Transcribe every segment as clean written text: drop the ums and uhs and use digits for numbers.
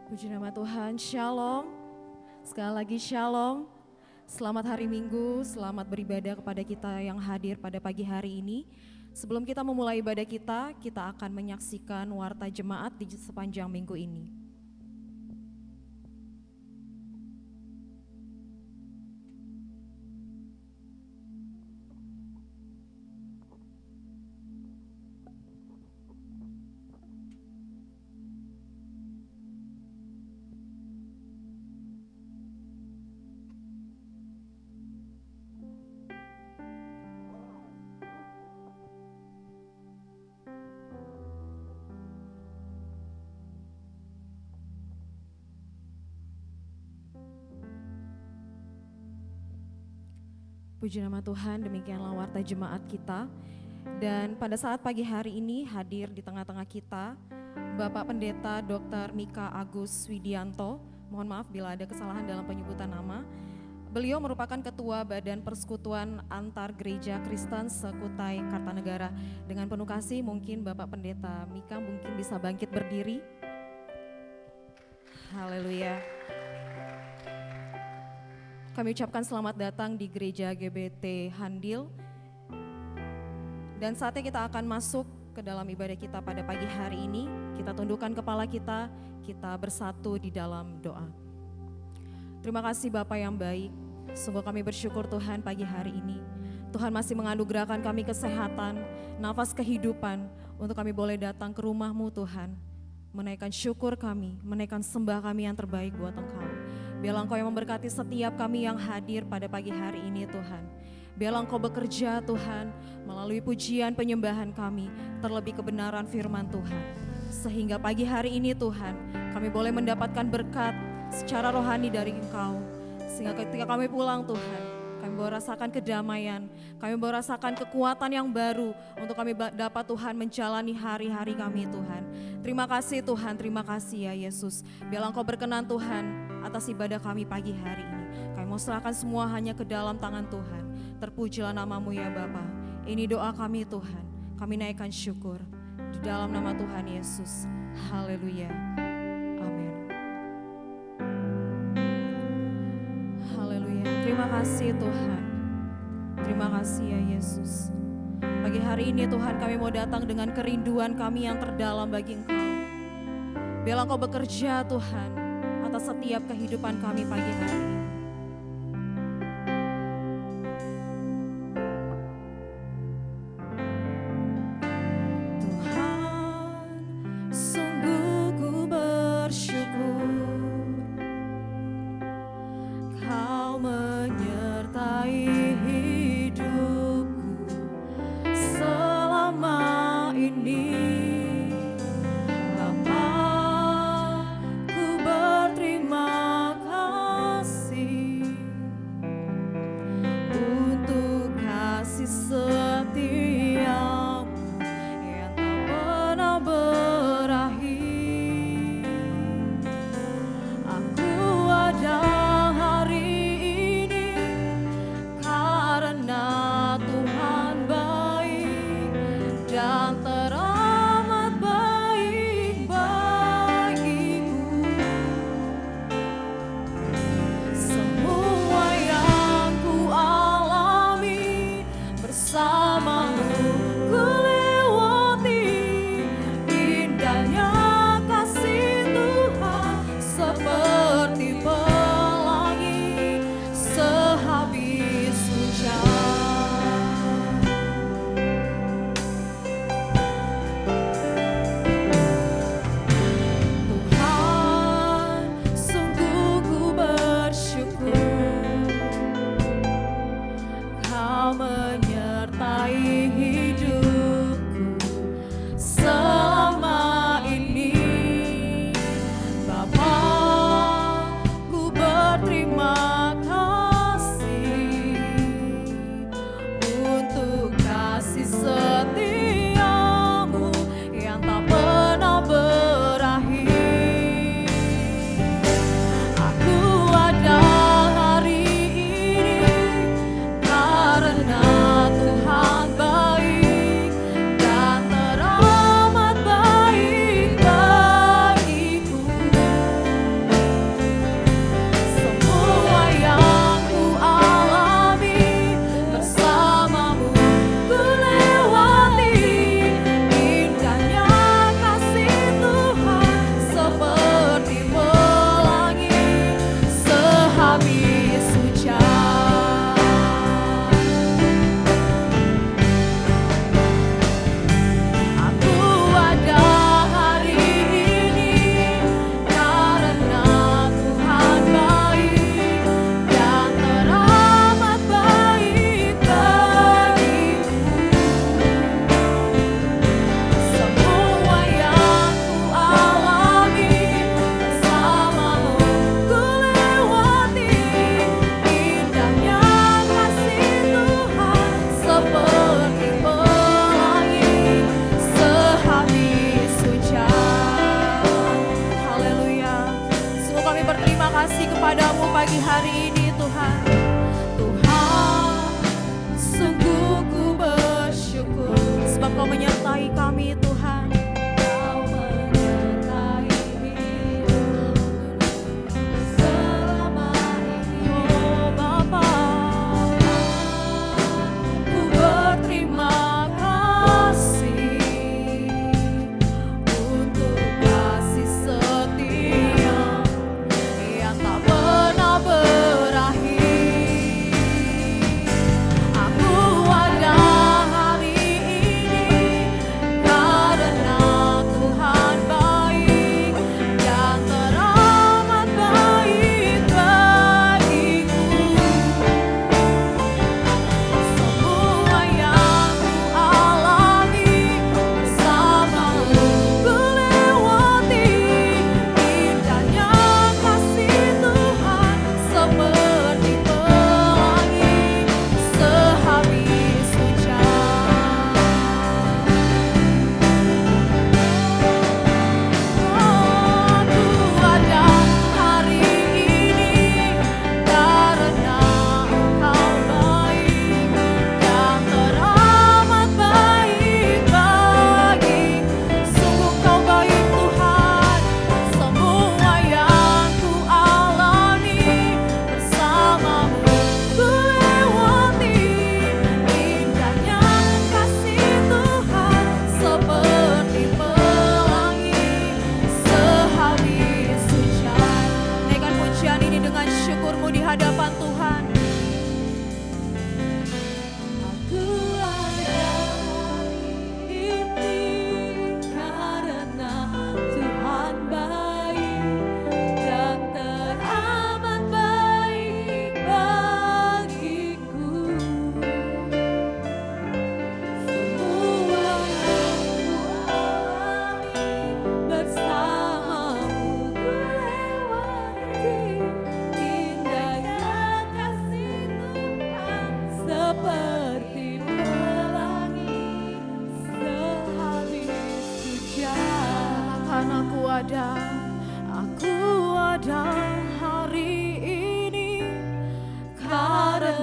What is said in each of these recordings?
Puji nama Tuhan, Shalom. Sekali lagi Shalom. Selamat hari Minggu, selamat beribadah kepada kita yang hadir pada pagi hari ini. Sebelum kita memulai ibadah kita akan menyaksikan warta jemaat di sepanjang minggu ini. Puji nama Tuhan, demikianlah warta jemaat kita. Dan pada saat pagi hari ini hadir di tengah-tengah kita Bapak Pendeta Dr. Mika Agus Widianto. Mohon maaf bila ada kesalahan dalam penyebutan nama. Beliau merupakan Ketua Badan Persekutuan Antar Gereja Kristen Sekutai Kartanegara. Dengan penuh kasih mungkin Bapak Pendeta Mika mungkin bisa bangkit berdiri. Haleluya. Kami ucapkan selamat datang di Gereja GBT Handil. Dan saatnya kita akan masuk ke dalam ibadah kita pada pagi hari ini. Kita tundukkan kepala kita bersatu di dalam doa. Terima kasih Bapa yang baik, sungguh kami bersyukur Tuhan pagi hari ini. Tuhan masih menganugerahkan kami kesehatan, nafas kehidupan untuk kami boleh datang ke rumah-Mu Tuhan. Menaikkan syukur kami, menaikkan sembah kami yang terbaik buat Engkau. Biarlah Engkau yang memberkati setiap kami yang hadir pada pagi hari ini Tuhan. Biarlah Engkau bekerja Tuhan melalui pujian penyembahan kami, terlebih kebenaran firman Tuhan. Sehingga pagi hari ini Tuhan kami boleh mendapatkan berkat secara rohani dari Engkau. Sehingga ketika kami pulang Tuhan, kami boleh rasakan kedamaian, kami boleh rasakan kekuatan yang baru untuk kami dapat Tuhan menjalani hari-hari kami Tuhan. Terima kasih Tuhan, terima kasih ya Yesus. Biarlah Engkau berkenan Tuhan atas ibadah kami pagi hari ini. Kami mau serahkan semua hanya ke dalam tangan Tuhan. Terpujilah nama-Mu ya Bapa. Ini doa kami Tuhan. Kami naikkan syukur di dalam nama Tuhan Yesus. Haleluya. Amin. Haleluya. Terima kasih Tuhan. Terima kasih ya Yesus. Pagi hari ini Tuhan kami mau datang dengan kerinduan kami yang terdalam bagi Engkau. Biarlah Engkau bekerja Tuhan atas setiap kehidupan kami pagi hari ini. Tuhan, sungguh ku bersyukur Kau menyertai hidupku selama ini. Terima kasih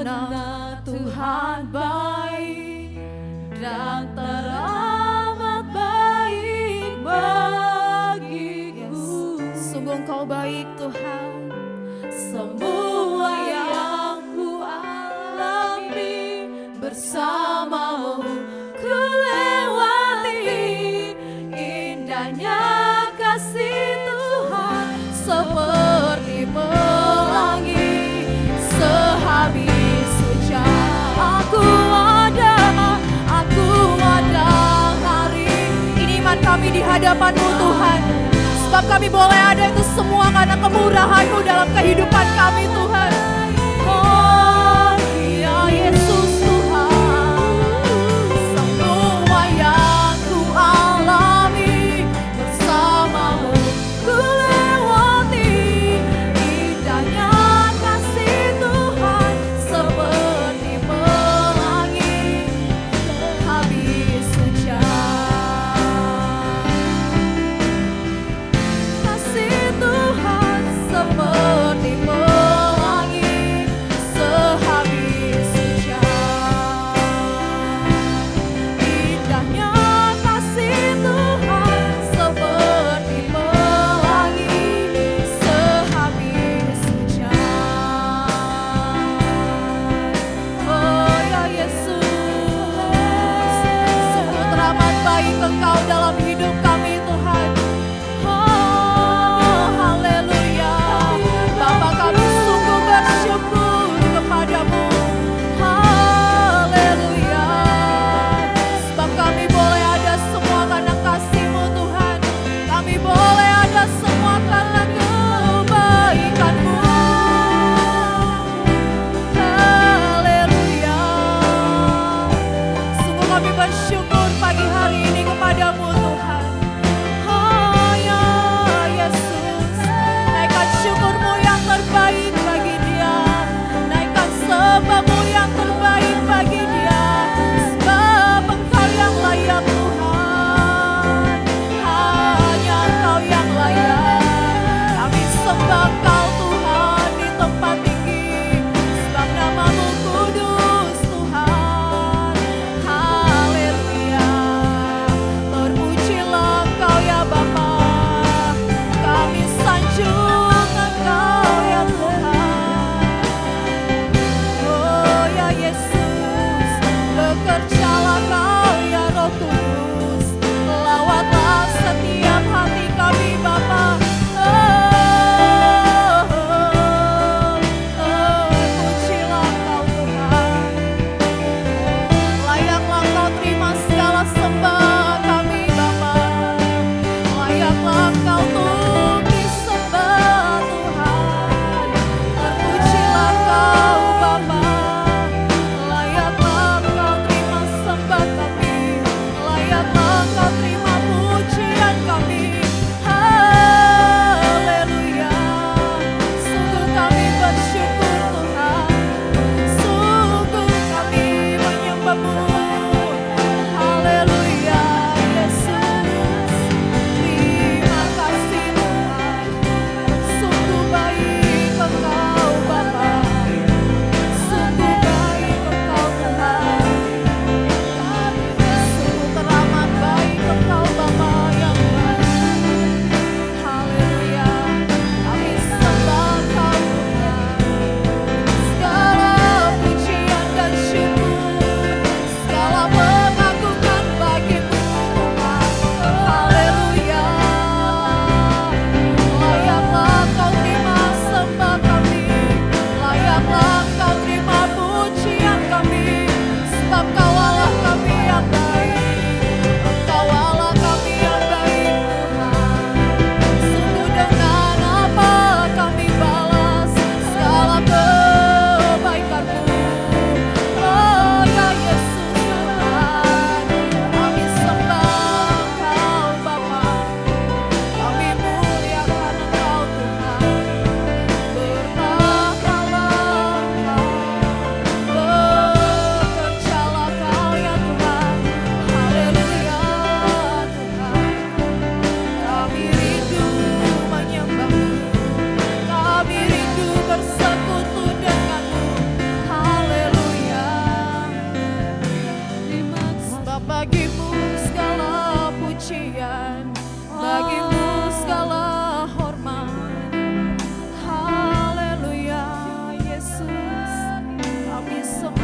Karena Tuhan baik dan teramat baik bagiku. Sungguh Engkau baik Tuhan. Semua yang ku alami bersamamu ku lewati. Indahnya kasih Tuhan seperti pelangi sehabis hujan. Aku ada hari ini. Iman kami di hadapan-Mu Tuhan, sebab kami boleh ada itu semua karena kemurahan-Mu dalam kehidupan kami Tuhan. Oh ya Yesus Tuhan, semua yang ku alami bersamamu ku lewati. Indahnya kasih Tuhan seperti pelangi habis hujan. Kasih Tuhan seperti pelangi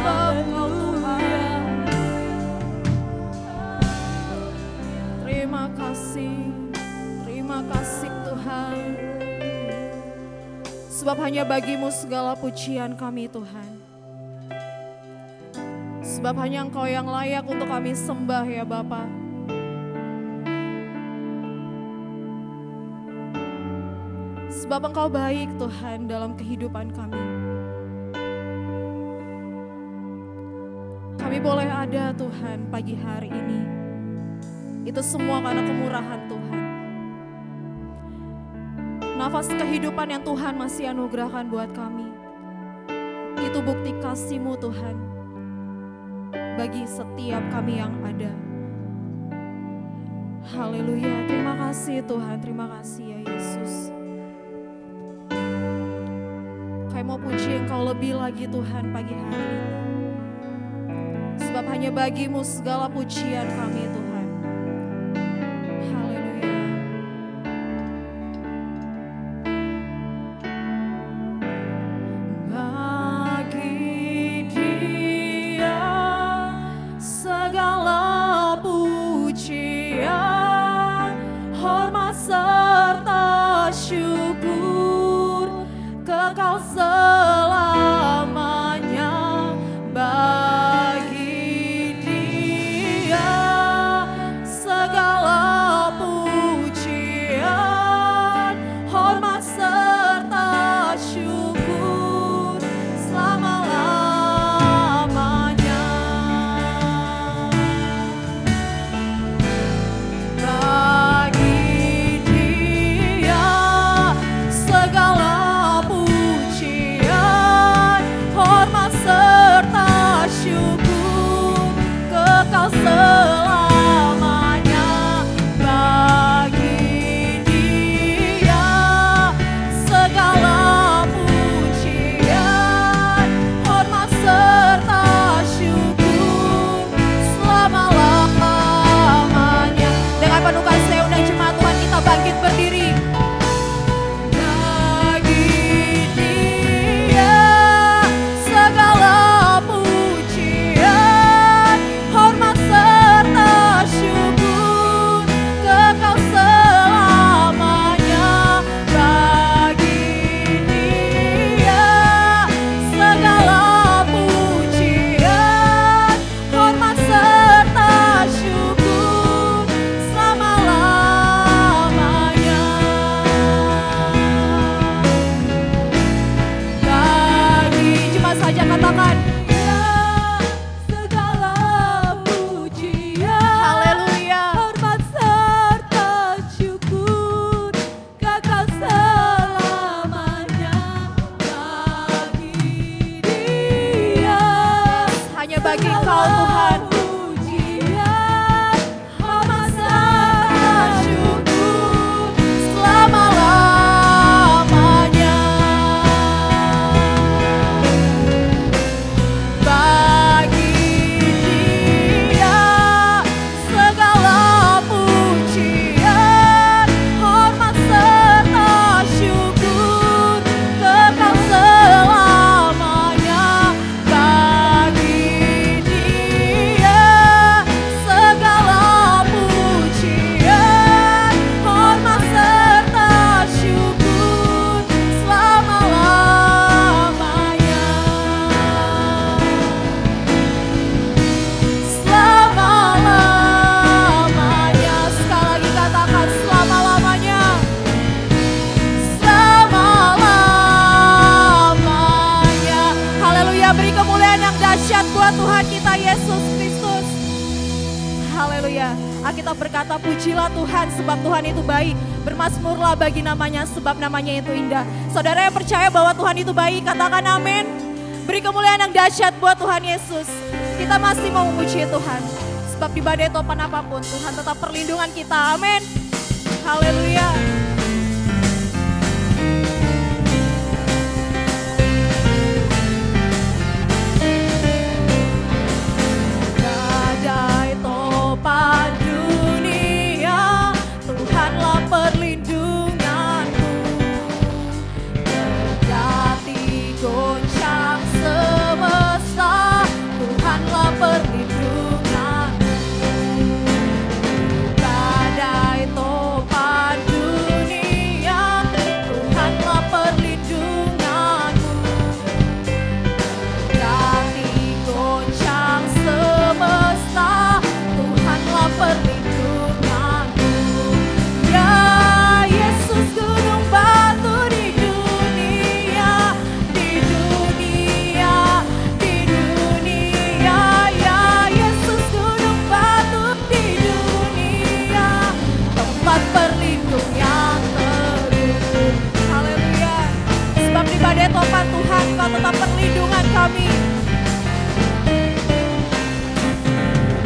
sebab Engkau Tuhan. Terima kasih Tuhan. Sebab hanya bagi-Mu segala pujian kami Tuhan. Sebab hanya Engkau yang layak untuk kami sembah ya Bapa. Sebab Engkau baik Tuhan dalam kehidupan kami. Kami boleh ada Tuhan pagi hari ini. Itu semua karena kemurahan Tuhan. Nafas kehidupan yang Tuhan masih anugerahkan buat kami. Itu bukti kasih-Mu Tuhan. Bagi setiap kami yang ada. Haleluya, terima kasih Tuhan, terima kasih ya Yesus. Kami mau puji Engkau lebih lagi Tuhan pagi hari ini. Sebab hanya bagi-Mu segala pujian kami Tuhan. Haleluya. Bagi Dia segala pujian, hormat serta syukur kekal selamanya. Bagi Dia segala pujian, hormat serta syukur selama-lamanya. Bagi Dia segala pujian, hormat serta syukur kekal selamanya. Bagi Dia segala pujian, hormat serta syukur selama-lamanya. Dengan penuh kasih saya undang jemaat Tuhan kita bangkit berdiri. Bagi Dia segala pujian, hormat serta syukur kekal selamanya. Bagi Dia segala pujian, hormat serta syukur selama-lamanya. Bagi cuma saja katakan segala pujian, haleluya, hormat serta syukur kekal selamanya. Bagi Dia hanya bagi Engkau Tuhan pujian, hormat serta syukur selama-lamanya. Bagi Dia segala pujian, hormat serta syukur kekal selamanya. Bagi Dia segala pujian, hormat serta syukur selama-lamanya. Selama-lamanya. Sekali lagi katakan selama-lamanya. Selama-lamanya. Haleluya, beri kemuliaan yang dahsyat buat Tuhan kita Yesus Kristus. Haleluya. Alkitab berkata pujilah Tuhan sebab Tuhan itu baik. Bermazmurlah bagi namanya sebab namanya itu indah. Saudara yang percaya bahwa Tuhan itu baik, katakan amin. Beri kemuliaan yang dahsyat buat Tuhan Yesus. Kita masih mau memuji Tuhan. Sebab di badai topan apapun Tuhan tetap perlindungan kita. Amin. Haleluya. Badai topan dunia, Tuhanlah perlindunganku. Kendati goncang semesta, kami.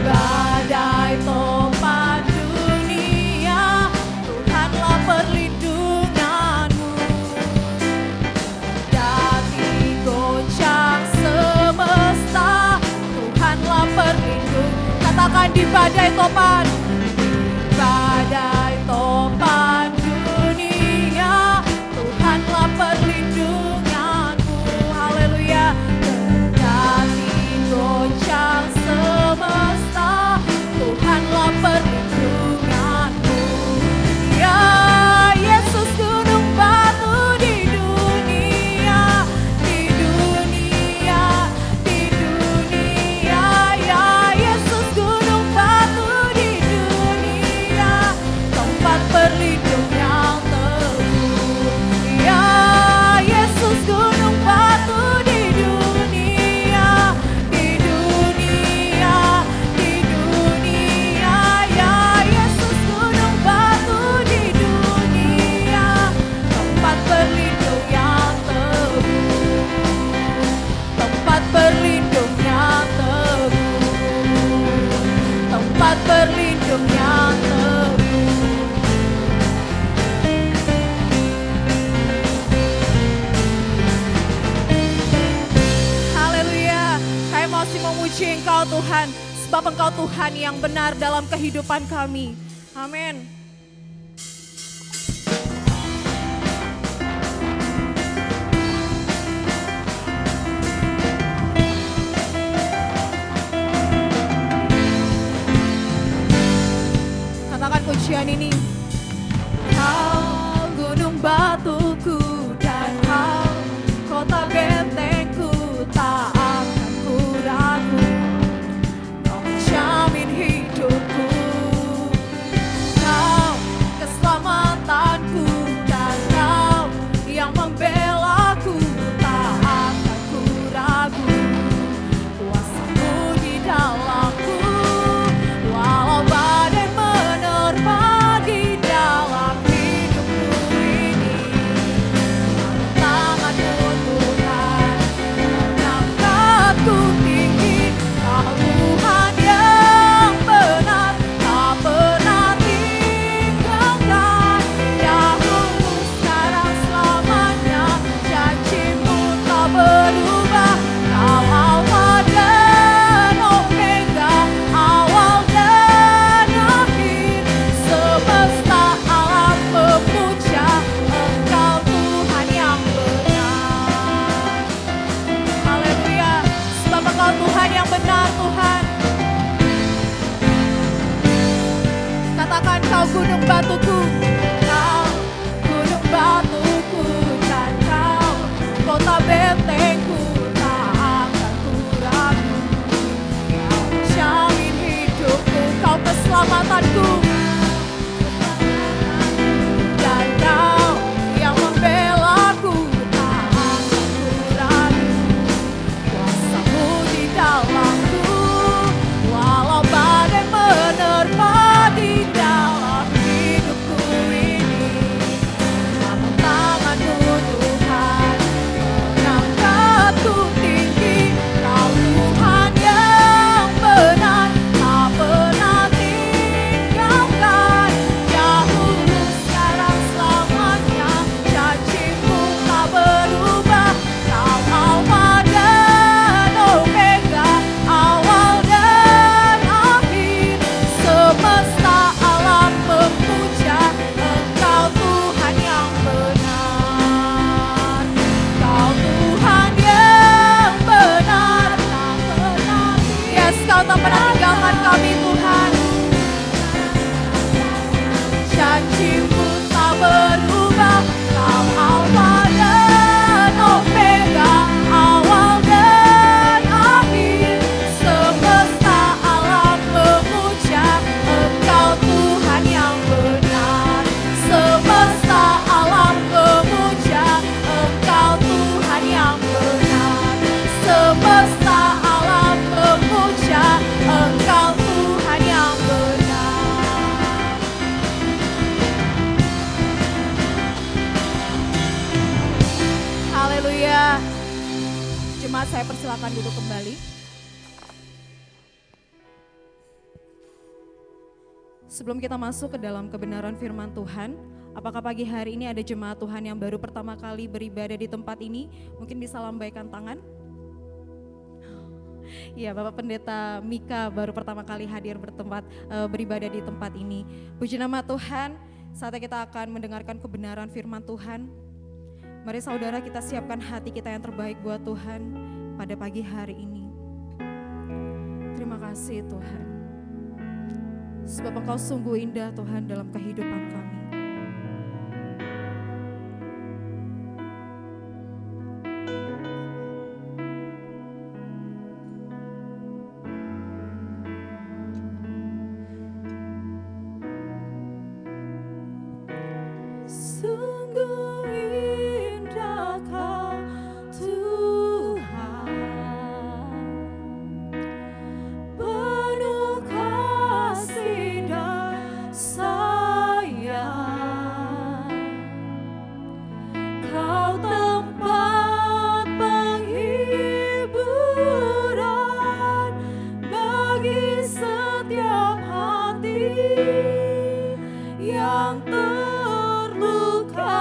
Badai topan dunia, Tuhanlah perlindunganmu. Dati goncang semesta, Tuhanlah perlindung. Katakan di badai topan. Badai topan dunia, Tuhanlah perlindunganmu. Haleluya. Kendali goncang semesta, Tuhanlah perlindunganmu. Ya Yesus gunung batu di dunia, di dunia, di dunia. Ya Yesus gunung batu di dunia, tempat perlindungan yang teguh. Ya Yesus gunung batu di dunia, di dunia, di dunia. Ya Yesus gunung batu di dunia, tempat berlindung yang teguh, tempat berlindung yang teguh, tempat berlindung yang teguh. Haleluya. Kami masih memuji Engkau Tuhan, sebab Engkau Tuhan yang benar dalam kehidupan kami. Amin. Katakan pujian ini. Kau gunung batuku dan kau kota bentengku, tak akan ku ragu. Kau menjamin hidupku, kau keselamatanku, dan kau yang membelaku, tak akan ku ragu. Kuasamu di dalamku, walau badai menerpa di dalam hidupku ini. Tanganmu Tuhan, mengangkatku tinggi. Kau Tuhan yang benar, tak pernah tinggalkan. Dahulu, sekarang, selamanya, janjimu tak berubah. Kau Alfa dan Omega, awal dan akhir. Semesta alam memuja Engkau Tuhan yang benar. Haleluya. Sebab Engkau Tuhan yang benar, Tuhan. Katakan, kau gunung batuku, kau gunung batuku, dan kau kota bentengku, tak akan ku ragu. Kau menjamin hidupku, kau keselamatanku, dan kau yang membelaku, tak akan ku ragu. Kuasamu di dalamku, walau badai menerpa di dalam hidupku saya persilakan duduk kembali. Sebelum kita masuk ke dalam kebenaran firman Tuhan, apakah pagi hari ini ada jemaat Tuhan yang baru pertama kali beribadah di tempat ini? Mungkin bisa lambaikan tangan. Ya, Bapak Pendeta Mika baru pertama kali hadir beribadah di tempat ini. Puji nama Tuhan, saatnya kita akan mendengarkan kebenaran firman Tuhan. Mari saudara, kita siapkan hati kita yang terbaik buat Tuhan pada pagi hari ini. Terima kasih Tuhan, sebab Engkau sungguh indah Tuhan dalam kehidupan kami. Sungguh indah Kau Tuhan, penuh kasih dan sayang. Kau tempat penghiburan bagi setiap hati yang terluka.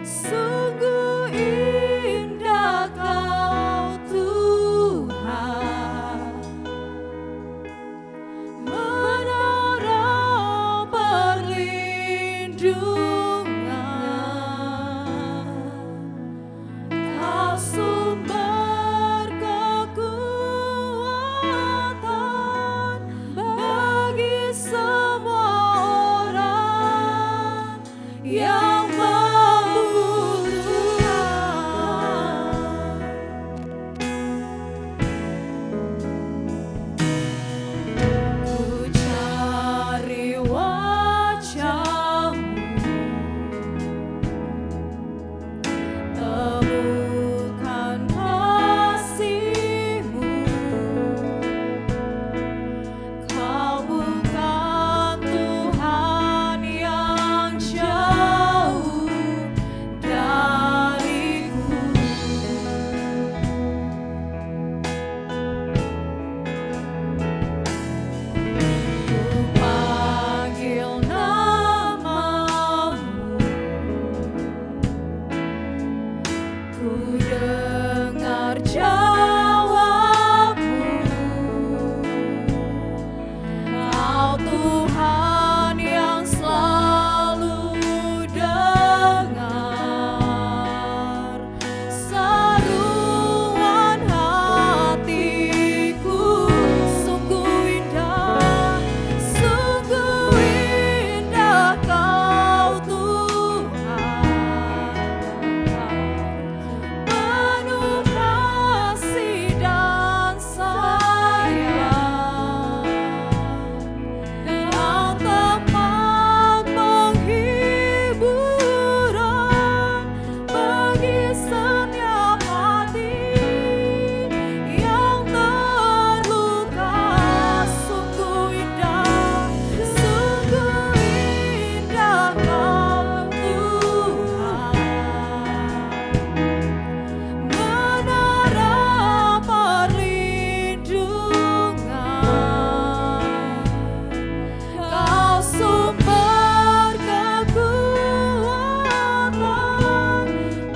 Sungguh indah Kau Tuhan, menara perlindungan. Kau sumber kekuatan bagi semua orang yang membutuhkan. Ku cari wajah-Mu, temukan kasih-Mu. Kau bukan Tuhan yang jauh dariku. Ku panggil nama-Mu, ku dengar jawab-Mu. Kau Tuhan yang selalu dengar seruan hatiku. Sungguh indah Kau Tuhan, penuh kasih dan sayang. Kau tempat penghiburan bagi setiap hati yang terluka. Sungguh indah Kau Tuhan, menara perlindungan. Kau sumber kekuatan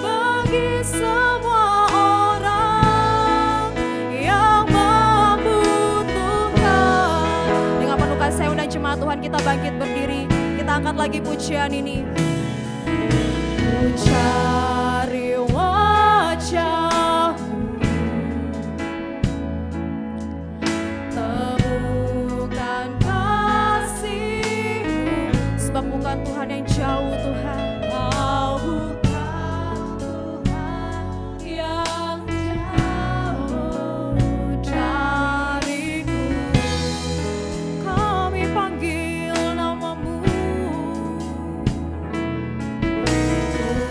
bagi semua orang yang membutuhkan. Dengan penuh kasih saya undang jemaat Tuhan, kita bangkit berdiri, kita angkat lagi pujian ini. Ku cari wajah-Mu, temukan kasih-Mu, sebab bukan Tuhan yang jauh Tuhan. Kau bukan Tuhan yang jauh dariku. Kami panggil nama-Mu,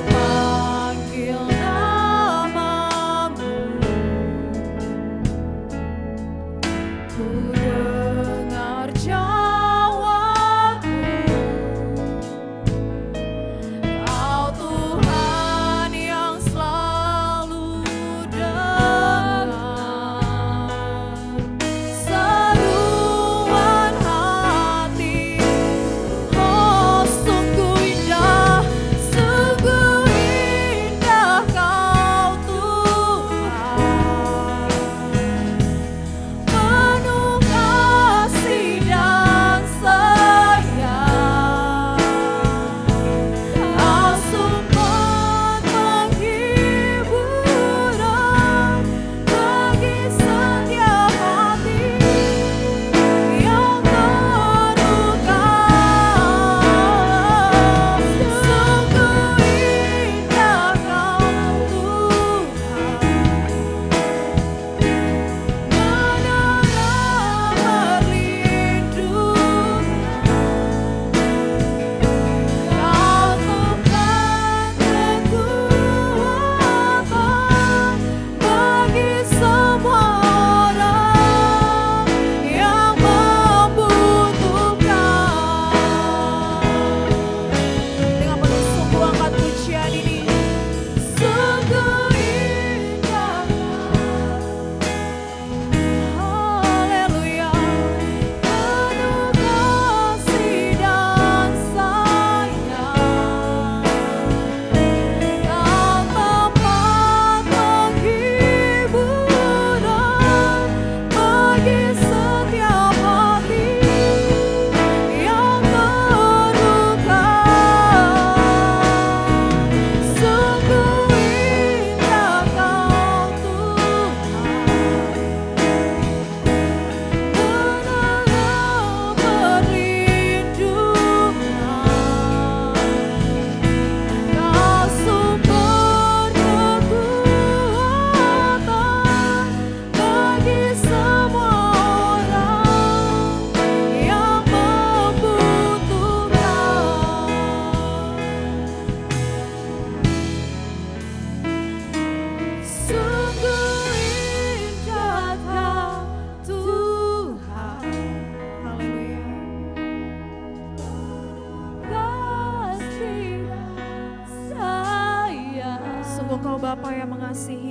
ku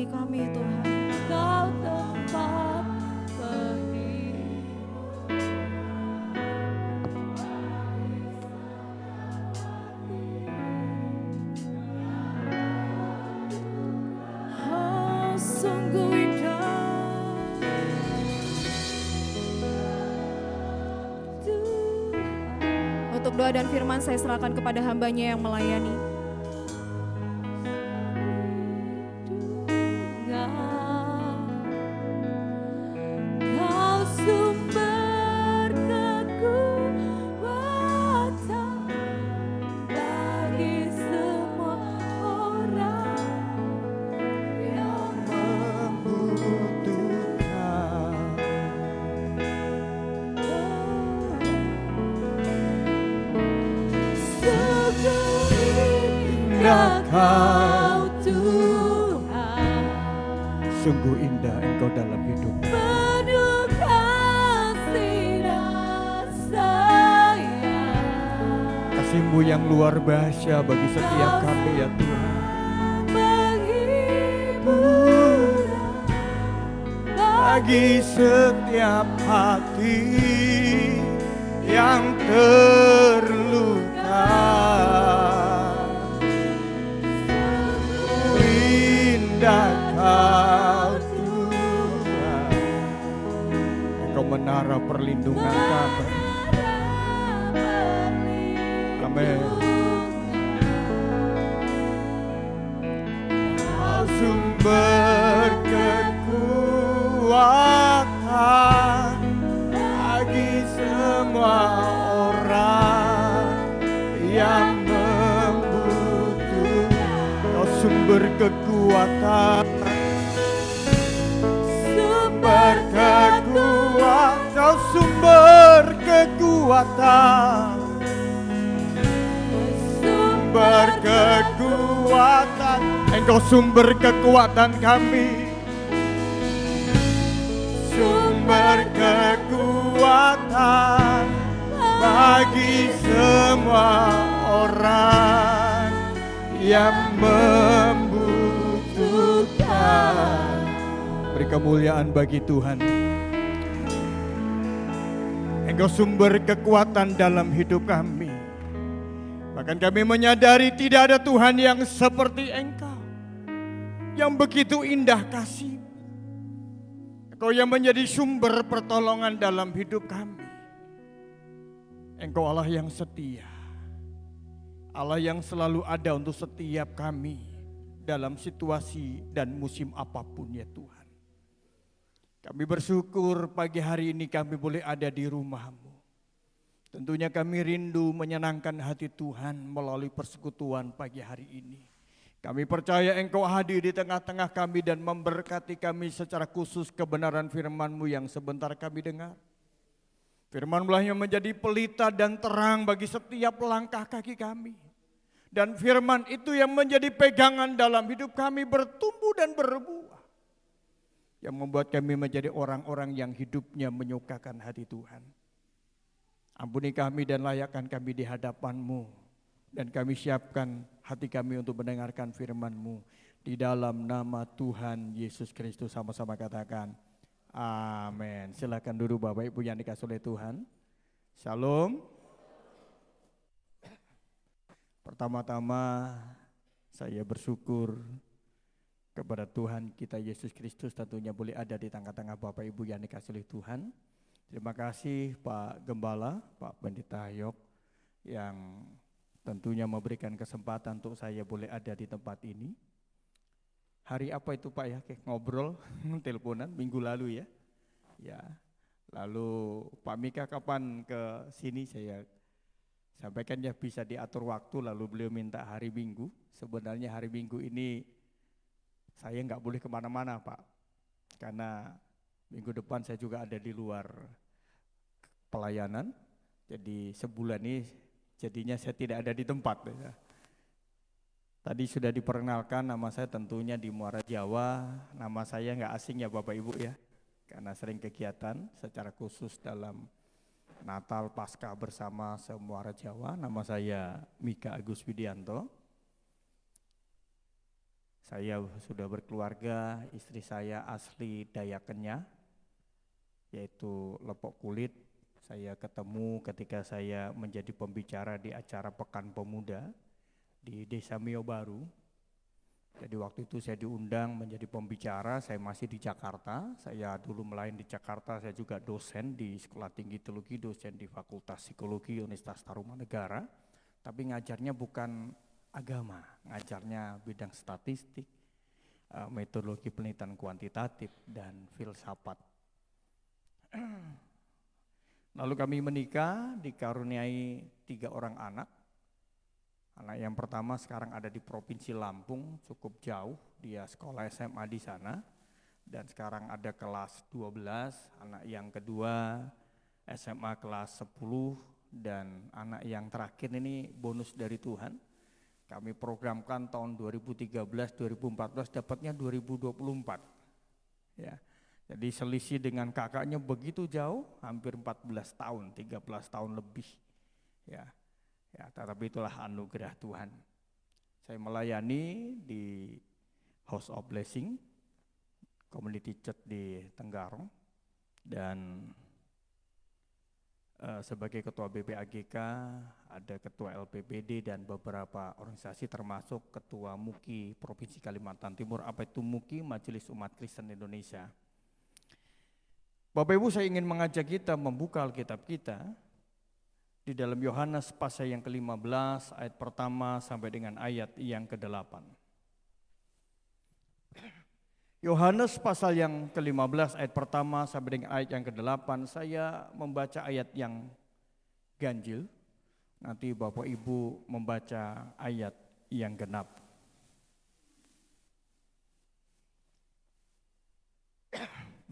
bagi kami Tuhan. Kau tempat berlindung. Oh, sungguh indah. Untuk doa dan firman saya serahkan kepada hambanya yang melayani. Kau sumber kekuatan bagi semua orang yang membutuhkan. Indah Kau Tuhan, sungguh indah Engkau dalam hidup. penuh kasih dan sayang. Kasih-Mu yang luar biasa bagi setiap kami ya Tuhan. Penghiburan Bagi setiap hati yang terluka. Indah Kau Tuhan, Engkau menara perlindungan kami. Amin. Kau sumber kekuatan bagi semua orang yang membutuhkan. Kau sumber kekuatan, sumber kekuatan, Kau sumber kekuatan, sumber kekuatan, Engkau sumber kekuatan kami, sumber kekuatan bagi semua orang yang membutuhkan. Beri kemuliaan bagi Tuhan. Engkau sumber kekuatan dalam hidup kami. Bahkan kami menyadari tidak ada Tuhan yang seperti Engkau, yang begitu indah kasih. Engkau yang menjadi sumber pertolongan dalam hidup kami. Engkau Allah yang setia, Allah yang selalu ada untuk setiap kami dalam situasi dan musim apapun ya Tuhan. Kami bersyukur pagi hari ini kami boleh ada di rumah-Mu. Tentunya kami rindu menyenangkan hati Tuhan melalui persekutuan pagi hari ini. Kami percaya Engkau hadir di tengah-tengah kami dan memberkati kami secara khusus kebenaran firman-Mu yang sebentar kami dengar. Firman-Mu yang menjadi pelita dan terang bagi setiap langkah kaki kami. Dan firman itu yang menjadi pegangan dalam hidup kami bertumbuh dan berbuah. Yang membuat kami menjadi orang-orang yang hidupnya menyukakan hati Tuhan. Ampuni kami dan layakkan kami di hadapan-Mu. Dan kami siapkan hati kami untuk mendengarkan firman-Mu. Di dalam nama Tuhan Yesus Kristus sama-sama katakan amin. Silakan duduk Bapak Ibu yang dikasihi oleh Tuhan. Shalom. Pertama-tama saya bersyukur kepada Tuhan kita Yesus Kristus tentunya boleh ada di tengah-tengah Bapak Ibu yang dikasihi oleh Tuhan. Terima kasih Pak Gembala, Pak Pendeta Yok yang tentunya memberikan kesempatan untuk saya boleh ada di tempat ini. Hari apa itu Pak ya, kayak ngobrol, teleponan minggu lalu ya. Ya. Lalu Pak Mika kapan ke sini saya sampaikan ya bisa diatur waktu, lalu beliau minta hari Minggu. Sebenarnya hari Minggu ini saya nggak boleh kemana-mana Pak, karena minggu depan saya juga ada di luar pelayanan. Jadi sebulan ini jadinya saya tidak ada di tempat. Ya. Tadi sudah diperkenalkan nama saya tentunya di Muara Jawa, nama saya nggak asing ya Bapak Ibu ya, karena sering kegiatan secara khusus dalam Natal Paskah bersama se-Muara Jawa. Nama saya Mika Agus Widianto. Saya sudah berkeluarga, istri saya asli Dayak Kenya, yaitu Lepok Kulit. Saya ketemu ketika saya menjadi pembicara di acara Pekan Pemuda di Desa Mio Baru. Jadi waktu itu saya diundang menjadi pembicara, saya masih di Jakarta. Saya dulu melayani di Jakarta, saya juga dosen di Sekolah Tinggi Teologi, dosen di Fakultas Psikologi Universitas Tarumanegara. Tapi ngajarnya bukan agama, ngajarnya bidang statistik, metodologi penelitian kuantitatif, dan filsafat. Lalu kami menikah, dikaruniai 3 orang anak. Anak yang pertama sekarang ada di Provinsi Lampung, cukup jauh, dia sekolah SMA di sana. Dan sekarang ada kelas 12, anak yang kedua SMA kelas 10, dan anak yang terakhir ini bonus dari Tuhan. Kami programkan tahun 2013-2014, dapatnya 2024. Ya. Jadi selisih dengan kakaknya begitu jauh, hampir 14 tahun, 13 tahun lebih. Ya, tetapi itulah anugerah Tuhan. Saya melayani di House of Blessing, Community Church di Tenggarong, dan sebagai ketua BPAGK, ada ketua LPPD dan beberapa organisasi termasuk ketua MUKI Provinsi Kalimantan Timur. Apa itu MUKI? Majelis Umat Kristen Indonesia. Bapak Ibu, saya ingin mengajak kita membuka Alkitab kita di dalam Yohanes pasal yang ke-15 ayat pertama sampai dengan ayat yang ke-8. Yohanes pasal yang ke-15 ayat pertama sampai dengan ayat yang ke-8, saya membaca ayat yang ganjil, nanti Bapak Ibu membaca ayat yang genap.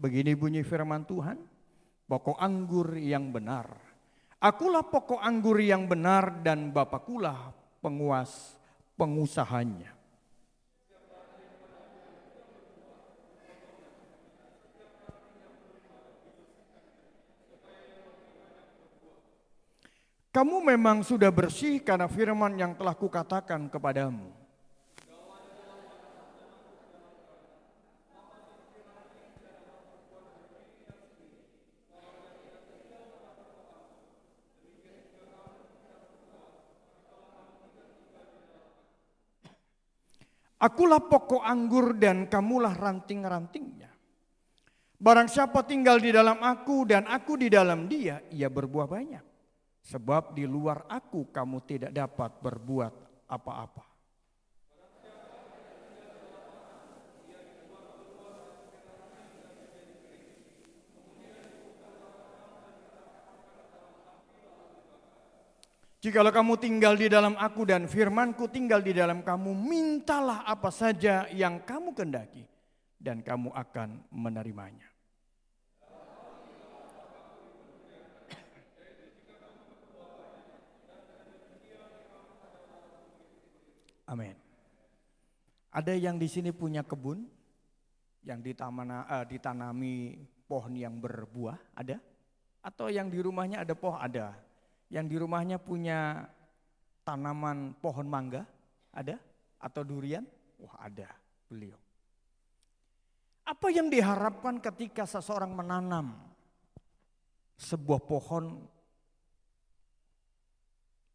Begini bunyi firman Tuhan, pokok anggur yang benar. Akulah pokok anggur yang benar dan Bapakulah pengusahanya. Kamu memang sudah bersih karena firman yang telah kukatakan kepadamu. Akulah pokok anggur dan kamulah ranting-rantingnya. Barang siapa tinggal di dalam aku dan aku di dalam dia, ia berbuah banyak. Sebab di luar aku kamu tidak dapat berbuat apa-apa. Jikalau kamu tinggal di dalam aku dan firmanku tinggal di dalam kamu, mintalah apa saja yang kamu kehendaki dan kamu akan menerimanya. Amin. Ada yang di sini punya kebun yang ditanami pohon yang berbuah, ada? Atau yang di rumahnya ada pohon, ada? Yang di rumahnya punya tanaman pohon mangga, ada? Atau durian? Wah, ada, beliau. Apa yang diharapkan ketika seseorang menanam sebuah pohon?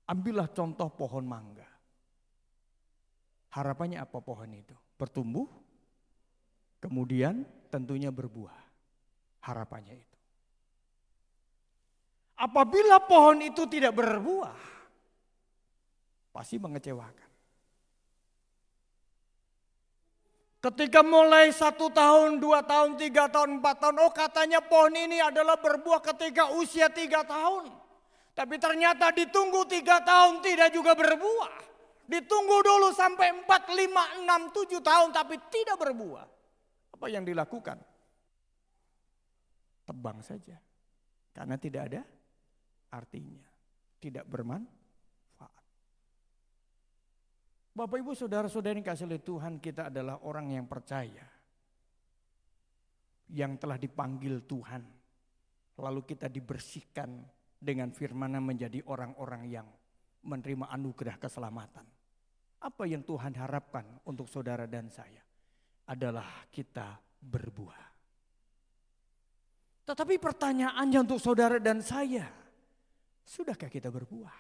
Ambillah contoh pohon mangga. Harapannya apa pohon itu? Bertumbuh, kemudian tentunya berbuah. Harapannya itu. Apabila pohon itu tidak berbuah, pasti mengecewakan. Ketika mulai 1 tahun, 2 tahun, 3 tahun, 4 tahun, oh katanya pohon ini adalah berbuah ketika usia 3 tahun. Tapi ternyata ditunggu 3 tahun tidak juga berbuah. Ditunggu dulu sampai 4, 5, 6, 7 tahun tapi tidak berbuah. Apa yang dilakukan? Tebang saja. Karena tidak ada artinya. Tidak bermanfaat. Bapak Ibu saudara-saudari yang kasih oleh Tuhan, kita adalah orang yang percaya. Yang telah dipanggil Tuhan. Lalu kita dibersihkan dengan firman-Nya menjadi orang-orang yang menerima anugerah keselamatan. Apa yang Tuhan harapkan untuk saudara dan saya? Adalah kita berbuah. Tetapi pertanyaannya untuk saudara dan saya, sudahkah kita berbuah?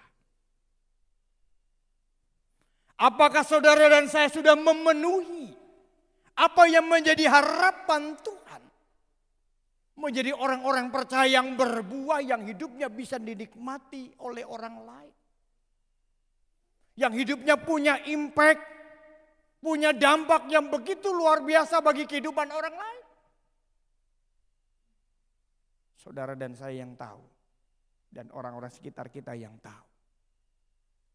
Apakah saudara dan saya sudah memenuhi apa yang menjadi harapan Tuhan? Menjadi orang-orang percaya yang berbuah, yang hidupnya bisa dinikmati oleh orang lain. Yang hidupnya punya impact, punya dampak yang begitu luar biasa bagi kehidupan orang lain. Saudara dan saya yang tahu, dan orang-orang sekitar kita yang tahu.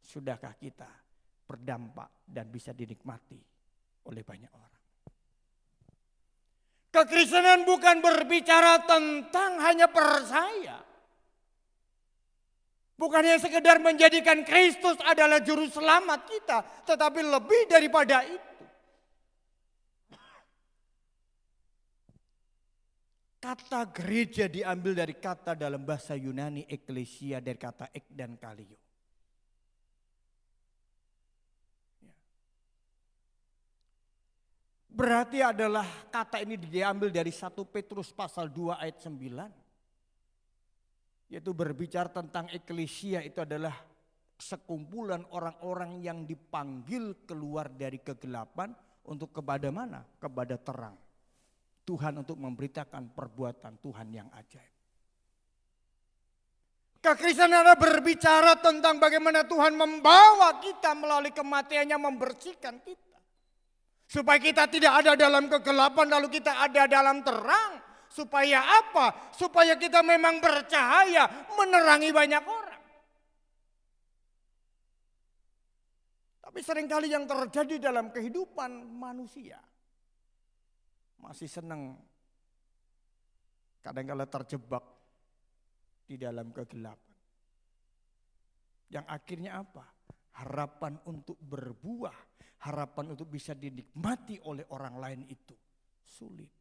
Sudahkah kita berdampak dan bisa dinikmati oleh banyak orang? Kekristenan bukan berbicara tentang hanya percaya. Bukan hanya sekedar menjadikan Kristus adalah juru selamat kita, tetapi lebih daripada itu. Kata gereja diambil dari kata dalam bahasa Yunani eklesia, dari kata ek dan kalio. Berarti adalah kata ini diambil dari 1 Petrus pasal 2 ayat 9. Yaitu berbicara tentang eklesia, itu adalah sekumpulan orang-orang yang dipanggil keluar dari kegelapan untuk kepada mana? Kepada terang. Tuhan untuk memberitakan perbuatan Tuhan yang ajaib. Kekristenan adalah berbicara tentang bagaimana Tuhan membawa kita melalui kematiannya, membersihkan kita. Supaya kita tidak ada dalam kegelapan, lalu kita ada dalam terang. Supaya apa? Supaya kita memang bercahaya, menerangi banyak orang. Tapi seringkali yang terjadi dalam kehidupan manusia, masih senang kadang-kala terjebak di dalam kegelapan. Yang akhirnya apa? Harapan untuk berbuah, harapan untuk bisa dinikmati oleh orang lain itu sulit.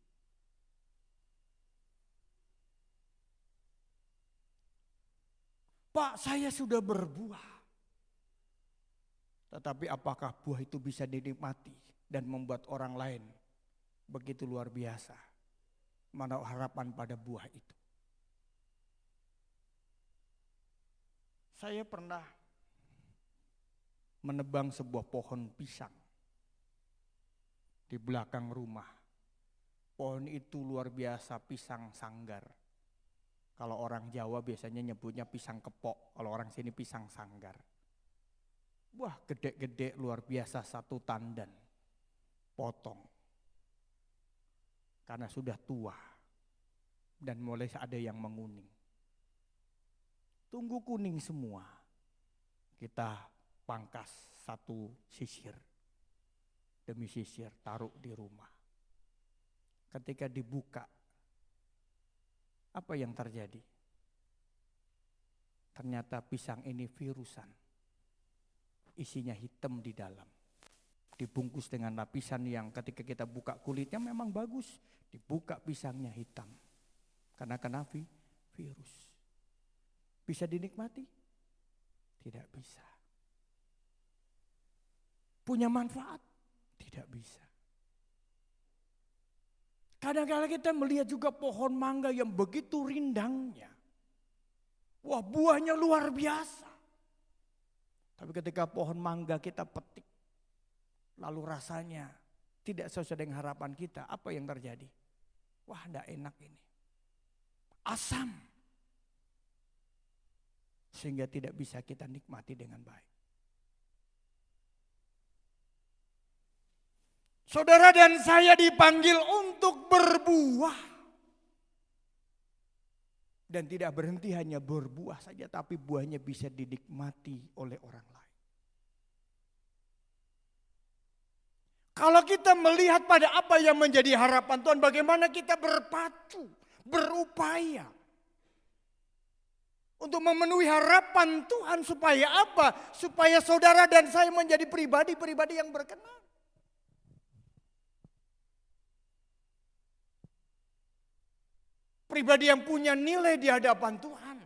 Pak, saya sudah berbuah. Tetapi apakah buah itu bisa dinikmati dan membuat orang lain begitu luar biasa menaruh harapan pada buah itu? Saya pernah menebang sebuah pohon pisang di belakang rumah. Pohon itu luar biasa, pisang sanggar. Kalau orang Jawa biasanya nyebutnya pisang kepok, kalau orang sini pisang sanggar. Wah, gede-gede luar biasa, satu tandan. Potong. Karena sudah tua dan mulai ada yang menguning. Tunggu kuning semua, kita pangkas satu sisir demi sisir, taruh di rumah. Ketika dibuka, apa yang terjadi? Ternyata pisang ini virusan, isinya hitam di dalam. Dibungkus dengan lapisan yang ketika kita buka kulitnya memang bagus, dibuka pisangnya hitam. Karena kena virus. Bisa dinikmati? Tidak bisa. Punya manfaat? Tidak bisa. Kadang-kadang kita melihat juga pohon mangga yang begitu rindangnya. Wah, buahnya luar biasa. Tapi ketika pohon mangga kita petik, lalu rasanya tidak sesuai dengan harapan kita, apa yang terjadi? Wah, tidak enak ini. Asam. Sehingga tidak bisa kita nikmati dengan baik. Saudara dan saya dipanggil untuk berbuah. Dan tidak berhenti hanya berbuah saja, tapi buahnya bisa dinikmati oleh orang lain. Kalau kita melihat pada apa yang menjadi harapan Tuhan, bagaimana kita berpacu, berupaya untuk memenuhi harapan Tuhan, supaya apa? Supaya saudara dan saya menjadi pribadi-pribadi yang berkenan. Pribadi yang punya nilai di hadapan Tuhan.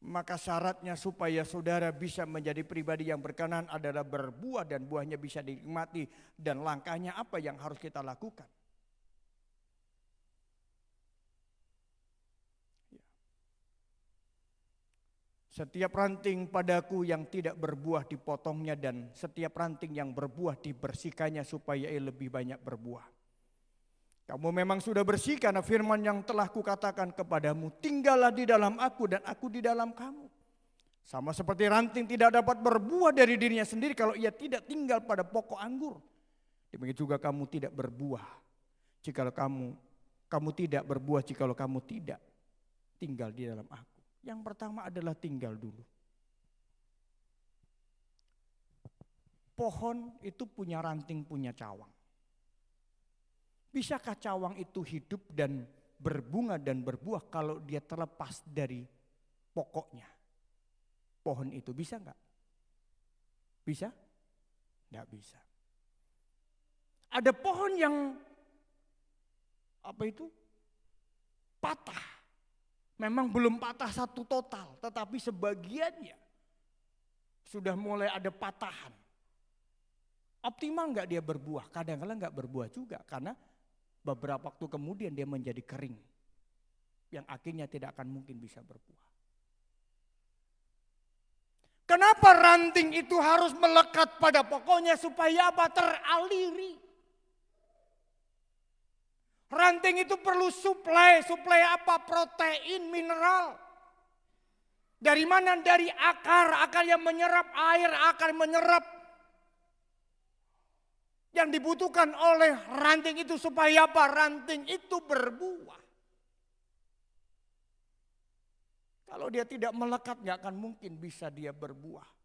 Maka syaratnya supaya saudara bisa menjadi pribadi yang berkenan adalah berbuah dan buahnya bisa dinikmati. Dan langkahnya apa yang harus kita lakukan? Setiap ranting padaku yang tidak berbuah dipotongnya, dan setiap ranting yang berbuah dibersihkannya supaya ia lebih banyak berbuah. Kamu memang sudah bersih karena firman yang telah kukatakan kepadamu, tinggallah di dalam aku dan aku di dalam kamu. Sama seperti ranting tidak dapat berbuah dari dirinya sendiri kalau ia tidak tinggal pada pokok anggur. Demikian juga kamu tidak berbuah jikalau kamu tidak berbuah jikalau kamu tidak tinggal di dalam aku. Yang pertama adalah tinggal dulu. Pohon itu punya ranting, punya cawang. Bisakah cawang itu hidup dan berbunga dan berbuah kalau dia terlepas dari pokoknya? Pohon itu bisa enggak? Bisa? Enggak bisa. Ada pohon yang patah. Memang belum patah satu total, tetapi sebagiannya sudah mulai ada patahan. Optimal enggak dia berbuah? Kadang-kadang enggak berbuah juga karena beberapa waktu kemudian dia menjadi kering. Yang akhirnya tidak akan mungkin bisa berbuah. Kenapa ranting itu harus melekat pada pokoknya supaya apa? Teraliri. Ranting itu perlu suplai apa? Protein, mineral. Dari mana? Dari akar yang menyerap air, akar menyerap yang dibutuhkan oleh ranting itu supaya apa? Ranting itu berbuah. Kalau dia tidak melekat gak akan mungkin bisa dia berbuah.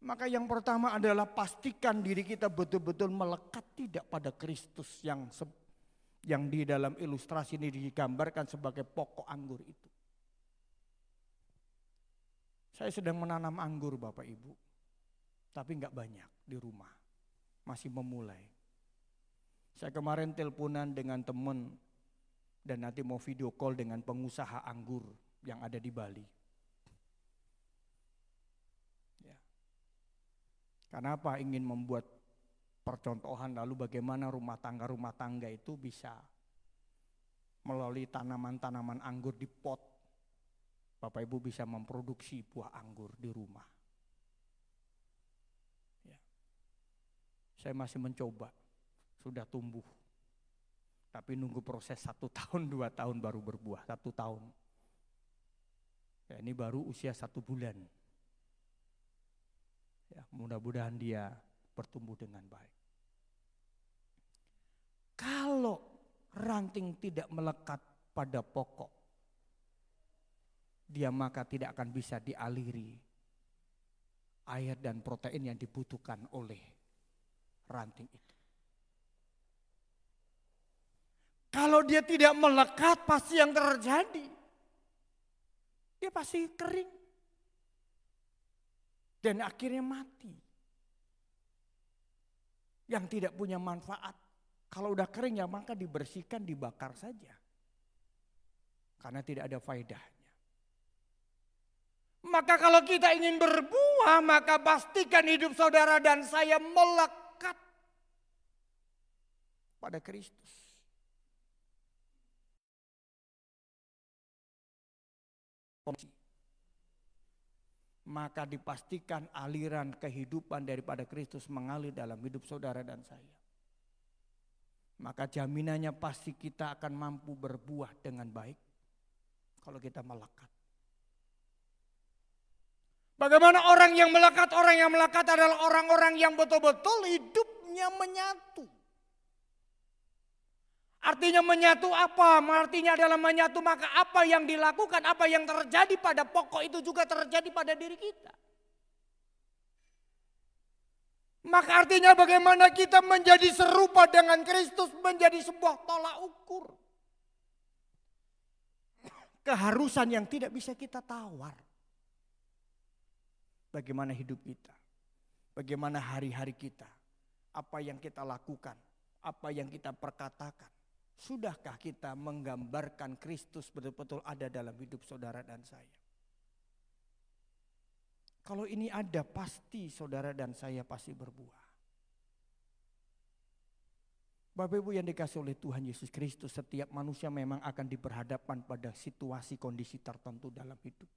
Maka yang pertama adalah pastikan diri kita betul-betul melekat tidak pada Kristus yang di dalam ilustrasi ini digambarkan sebagai pokok anggur itu. Saya sedang menanam anggur Bapak Ibu, tapi enggak banyak di rumah, masih memulai. Saya kemarin teleponan dengan teman dan nanti mau video call dengan pengusaha anggur yang ada di Bali. Ya. Kenapa ingin membuat percontohan lalu bagaimana rumah tangga itu bisa melalui tanaman-tanaman anggur di pot. Bapak Ibu bisa memproduksi buah anggur di rumah. Ya. Saya masih mencoba, sudah tumbuh. Tapi nunggu proses 1 tahun, 2 tahun baru berbuah, 1 tahun. Ya, ini baru usia 1 bulan. Ya, mudah-mudahan dia bertumbuh dengan baik. Kalau ranting tidak melekat pada pokok, dia maka tidak akan bisa dialiri air dan protein yang dibutuhkan oleh ranting itu. Kalau dia tidak melekat, pasti yang terjadi, dia pasti kering dan akhirnya mati. Yang tidak punya manfaat. Kalau udah kering ya maka dibersihkan, dibakar saja. Karena tidak ada faedahnya. Maka kalau kita ingin berbuah, maka pastikan hidup saudara dan saya melekat pada Kristus. Maka dipastikan aliran kehidupan daripada Kristus mengalir dalam hidup saudara dan saya. Maka jaminannya pasti kita akan mampu berbuah dengan baik kalau kita melekat. Bagaimana orang yang melekat? Orang yang melekat adalah orang-orang yang betul-betul hidupnya menyatu. Artinya menyatu apa? Artinya adalah menyatu, maka apa yang dilakukan, apa yang terjadi pada pokok itu juga terjadi pada diri kita. Maka artinya bagaimana kita menjadi serupa dengan Kristus menjadi sebuah tolak ukur. Keharusan yang tidak bisa kita tawar. Bagaimana hidup kita, bagaimana hari-hari kita, apa yang kita lakukan, apa yang kita perkatakan, Sudahkah kita menggambarkan Kristus betul-betul ada dalam hidup saudara dan saya? Kalau ini ada, pasti saudara dan saya pasti berbuah. Bapak Ibu yang dikasih oleh Tuhan Yesus Kristus, setiap manusia memang akan diperhadapkan pada situasi kondisi tertentu dalam hidup.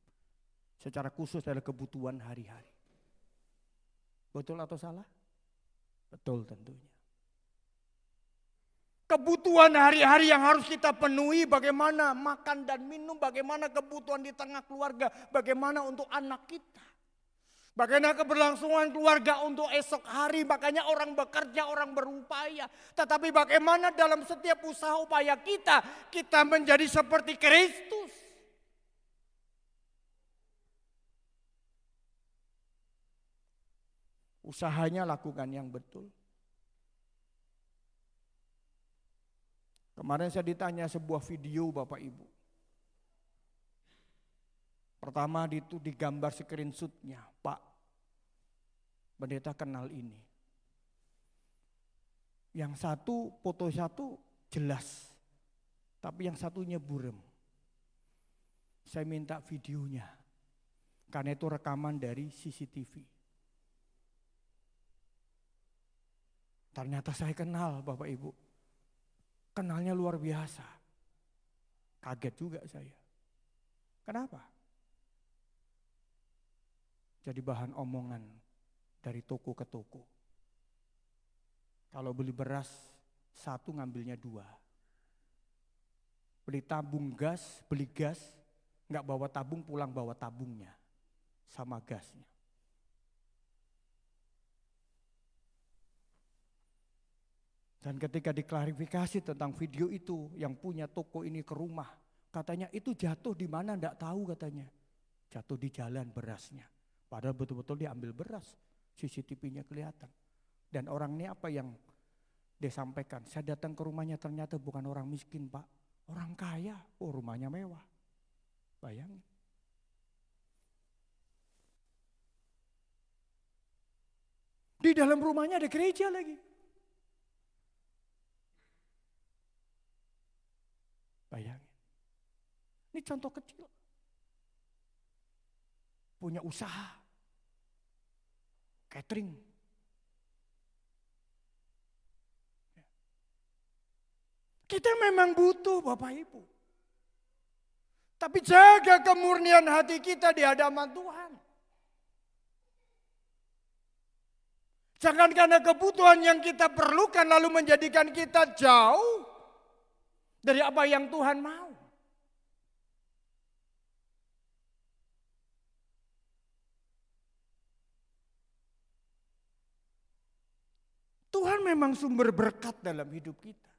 Secara khusus adalah kebutuhan hari-hari. Betul atau salah? Betul tentunya. Kebutuhan hari-hari yang harus kita penuhi, bagaimana makan dan minum, bagaimana kebutuhan di tengah keluarga, bagaimana untuk anak kita. Bagaimana keberlangsungan keluarga untuk esok hari, makanya orang bekerja, orang berupaya. Tetapi bagaimana dalam setiap usaha upaya kita menjadi seperti Kristus. Usahanya lakukan yang betul. Kemarin saya ditanya sebuah video Bapak Ibu. Pertama itu digambar screenshotnya, Pak pendeta kenal ini. Yang satu, foto satu jelas, tapi yang satunya buram. Saya minta videonya, karena itu rekaman dari CCTV. Ternyata saya kenal Bapak Ibu. Kenalnya luar biasa. Kaget juga saya. Kenapa? Jadi bahan omongan dari toko ke toko. Kalau beli beras, satu ngambilnya dua. Beli tabung gas, beli gas, nggak bawa tabung, pulang bawa tabungnya sama gasnya. Dan ketika diklarifikasi tentang video itu, yang punya toko ini ke rumah, katanya itu jatuh di mana enggak tahu katanya. Jatuh di jalan berasnya. Padahal betul-betul diambil beras, CCTV-nya kelihatan. Dan orang ini apa yang dia sampaikan? Saya datang ke rumahnya ternyata bukan orang miskin Pak, orang kaya. Oh rumahnya mewah, bayangin. Di dalam rumahnya ada gereja lagi. Bayangin. Ini contoh kecil. Punya usaha. Catering. Kita memang butuh Bapak Ibu. Tapi jaga kemurnian hati kita di hadapan Tuhan. Jangan karena kebutuhan yang kita perlukan lalu menjadikan kita jauh dari apa yang Tuhan mau. Tuhan memang sumber berkat dalam hidup kita.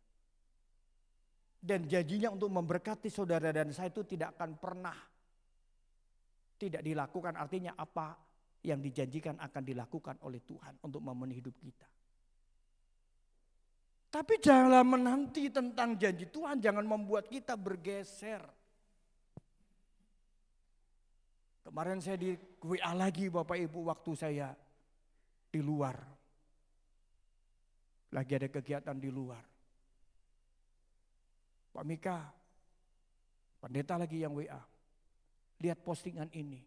Dan janjinya untuk memberkati saudara dan saya itu tidak akan pernah tidak dilakukan. Artinya apa yang dijanjikan akan dilakukan oleh Tuhan untuk memenuhi hidup kita. Tapi janganlah menanti tentang janji Tuhan, jangan membuat kita bergeser. Kemarin saya di WA lagi Bapak Ibu waktu saya di luar. Lagi ada kegiatan di luar. Pak Mika, pendeta lagi yang WA. Lihat postingan ini.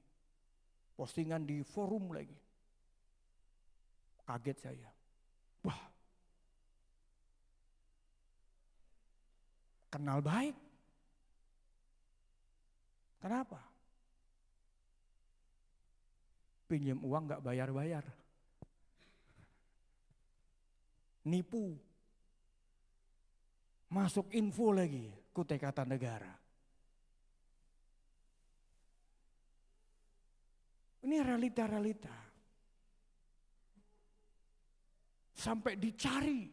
Postingan di forum lagi. Kaget saya. Wah. Kenal baik. Kenapa? Pinjam uang gak bayar-bayar. Nipu. Masuk info lagi, Kutai Kartanegara. Ini realita-realita. Sampai dicari.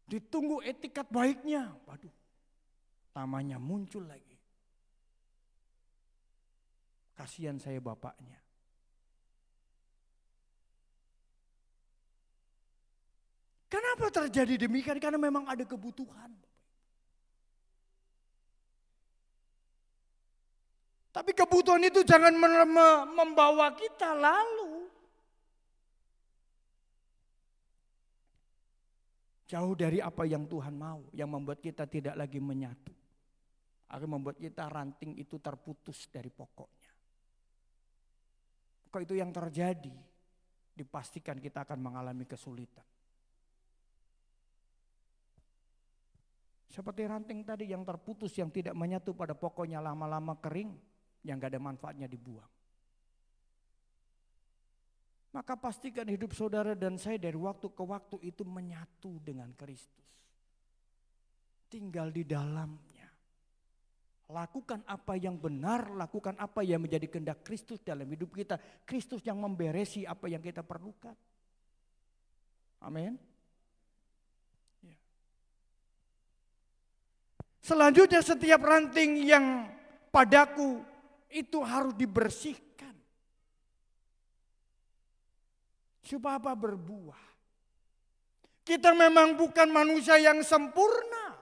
Ditunggu etikat baiknya. Waduh, namanya muncul lagi. Kasihan saya bapaknya. Kenapa terjadi demikian? Karena memang ada kebutuhan. Tapi kebutuhan itu jangan membawa kita lalu. Jauh dari apa yang Tuhan mau, yang membuat kita tidak lagi menyatu. Akan membuat kita ranting itu terputus dari pokoknya. Kalau itu yang terjadi, dipastikan kita akan mengalami kesulitan. Seperti ranting tadi yang terputus, yang tidak menyatu pada pokoknya, lama-lama kering, yang gak ada manfaatnya dibuang. Maka pastikan hidup saudara dan saya dari waktu ke waktu itu menyatu dengan Kristus. Tinggal di dalamnya. Lakukan apa yang benar, lakukan apa yang menjadi kehendak Kristus dalam hidup kita. Kristus yang memberesi apa yang kita perlukan. Amin. Selanjutnya setiap ranting yang padaku itu harus dibersihkan. Supaya apa? Berbuah. Kita memang bukan manusia yang sempurna.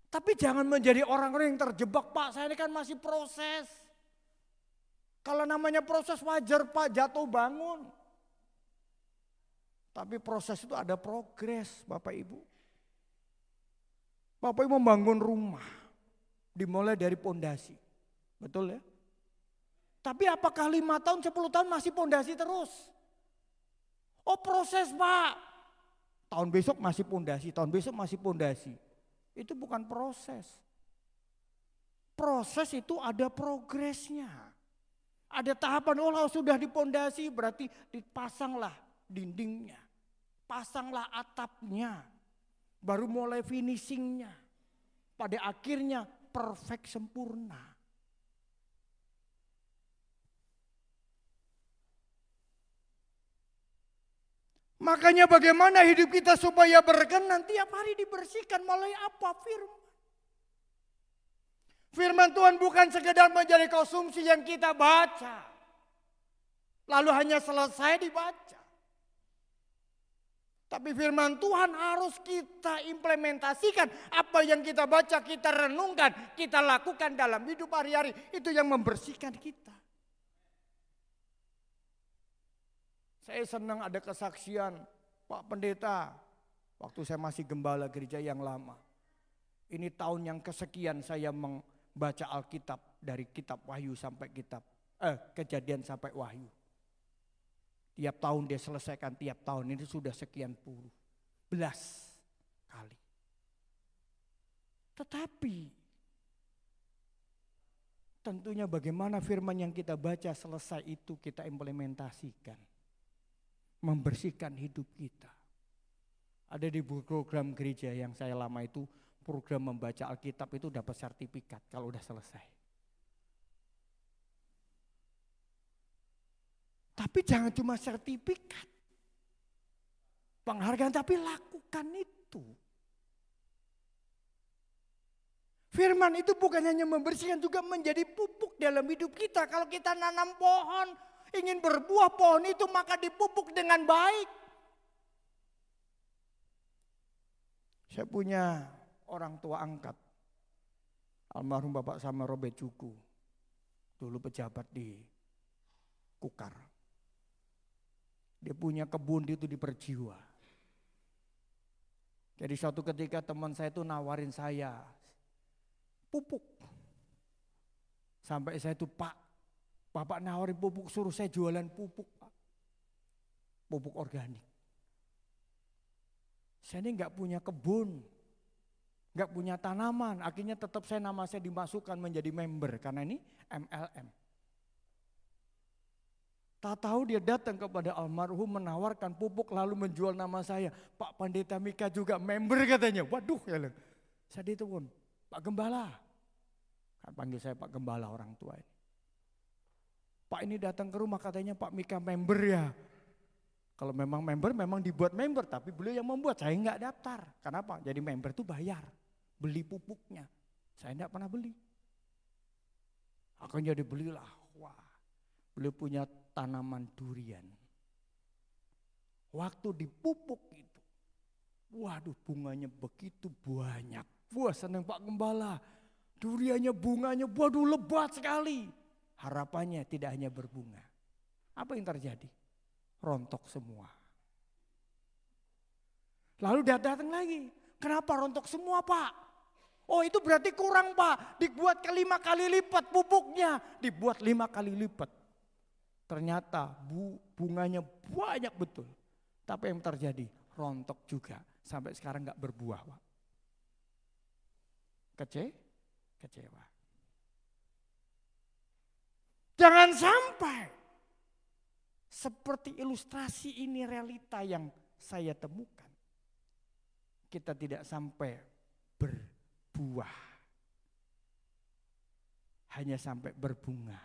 Tapi jangan menjadi orang-orang yang terjebak, Pak saya ini kan masih proses. Kalau namanya proses wajar Pak, jatuh bangun. Tapi proses itu ada progres Bapak Ibu. Bapak Ibu membangun rumah, dimulai dari pondasi, betul ya? Tapi apakah 5 tahun, 10 tahun masih pondasi terus? Oh proses Pak, tahun besok masih pondasi, tahun besok masih pondasi. Itu bukan proses. Proses itu ada progresnya. Ada tahapan, oh sudah dipondasi berarti dipasanglah dindingnya, pasanglah atapnya. Baru mulai finishingnya. Pada akhirnya perfect sempurna. Makanya bagaimana hidup kita supaya berkenan, tiap hari dibersihkan melalui apa? Firman. Firman Tuhan bukan sekedar menjadi konsumsi yang kita baca. Lalu hanya selesai dibaca. Tapi firman Tuhan harus kita implementasikan. Apa yang kita baca, kita renungkan, kita lakukan dalam hidup hari-hari. Itu yang membersihkan kita. Saya senang ada kesaksian Pak Pendeta. Waktu saya masih gembala gereja yang lama. Ini tahun yang kesekian saya membaca Alkitab. Dari kitab Wahyu sampai Kejadian sampai Wahyu. Tiap tahun dia selesaikan, tiap tahun ini sudah sekian puluh belas kali. Tetapi tentunya bagaimana firman yang kita baca selesai itu kita implementasikan. Membersihkan hidup kita. Ada di program gereja yang saya lama itu, program membaca Alkitab itu dapat sertifikat kalau udah selesai. Tapi jangan cuma sertifikat, penghargaan, tapi lakukan itu. Firman itu bukan hanya membersihkan, juga menjadi pupuk dalam hidup kita. Kalau kita nanam pohon, ingin berbuah pohon itu maka dipupuk dengan baik. Saya punya orang tua angkat, almarhum Bapak Sama Robert Cuku, dulu pejabat di Kukar. Dia punya kebun itu di Perjiwa. Jadi suatu ketika teman saya itu nawarin saya pupuk. Sampai saya itu, Pak, Bapak nawarin pupuk, suruh saya jualan pupuk, Pak. Pupuk organik. Saya ini gak punya kebun, gak punya tanaman. Akhirnya tetap nama saya dimasukkan menjadi member karena ini MLM. Tak tahu dia datang kepada almarhum menawarkan pupuk lalu menjual nama saya. Pak Pendeta Mika juga member katanya. Waduh ya. Saya ditelepon, Pak Gembala. Kan panggil saya Pak Gembala orang tua ini. Pak ini datang ke rumah katanya Pak Mika member ya. Kalau memang member memang dibuat member, tapi beliau yang membuat, saya enggak daftar. Kenapa? Jadi member itu bayar, beli pupuknya. Saya enggak pernah beli. Akhirnya dibelilah. Wah, beliau punya tanaman durian. Waktu dipupuk itu, waduh bunganya begitu banyak. Wah senang Pak Gembala, duriannya bunganya waduh lebat sekali. Harapannya tidak hanya berbunga. Apa yang terjadi? Rontok semua. Lalu dia datang lagi. Kenapa rontok semua Pak? Oh itu berarti kurang Pak. Dibuat ke 5 kali lipat pupuknya. Dibuat 5 kali lipat. Ternyata bunganya banyak betul. Tapi yang terjadi rontok juga. Sampai sekarang gak berbuah Pak. Kecewa. Jangan sampai seperti ilustrasi ini realita yang saya temukan. Kita tidak sampai berbuah. Hanya sampai berbunga.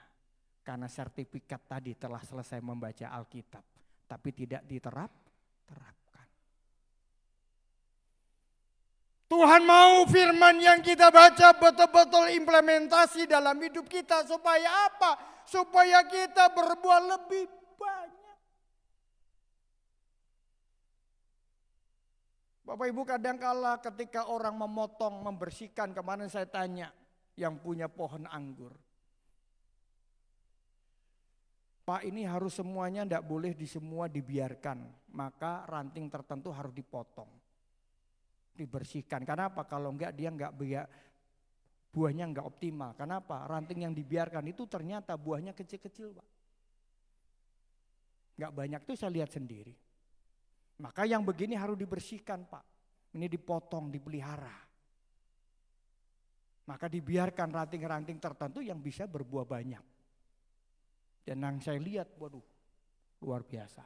Karena sertifikat tadi telah selesai membaca Alkitab. Tapi tidak diterapkan. Tuhan mau firman yang kita baca betul-betul implementasi dalam hidup kita. Supaya apa? Supaya kita berbuah lebih banyak. Bapak Ibu kadangkala ketika orang memotong, membersihkan. Kemarin saya tanya yang punya pohon anggur. Pak ini harus semuanya tidak boleh di semua dibiarkan. Maka ranting tertentu harus dipotong. Dibersihkan. Kenapa? Kalau enggak dia enggak buahnya enggak optimal. Kenapa? Ranting yang dibiarkan itu ternyata buahnya kecil-kecil Pak. Enggak banyak itu saya lihat sendiri. Maka yang begini harus dibersihkan Pak. Ini dipotong, dipelihara. Maka dibiarkan ranting-ranting tertentu yang bisa berbuah banyak. Dan yang saya lihat, waduh luar biasa.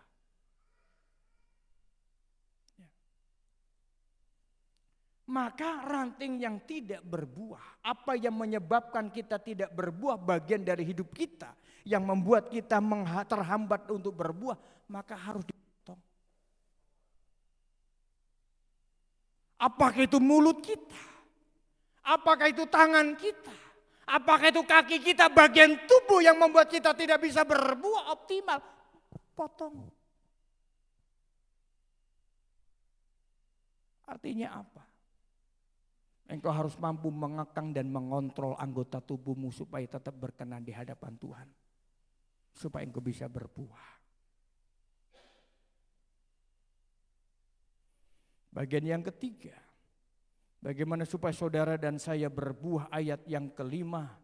Maka ranting yang tidak berbuah, apa yang menyebabkan kita tidak berbuah bagian dari hidup kita, yang membuat kita terhambat untuk berbuah, maka harus dipotong. Apakah itu mulut kita? Apakah itu tangan kita? Apakah itu kaki kita, bagian tubuh yang membuat kita tidak bisa berbuah optimal? Potong. Artinya apa? Engkau harus mampu mengekang dan mengontrol anggota tubuhmu supaya tetap berkenan di hadapan Tuhan. Supaya engkau bisa berbuah. Bagian yang ketiga. Bagaimana supaya saudara dan saya berbuah, ayat yang kelima.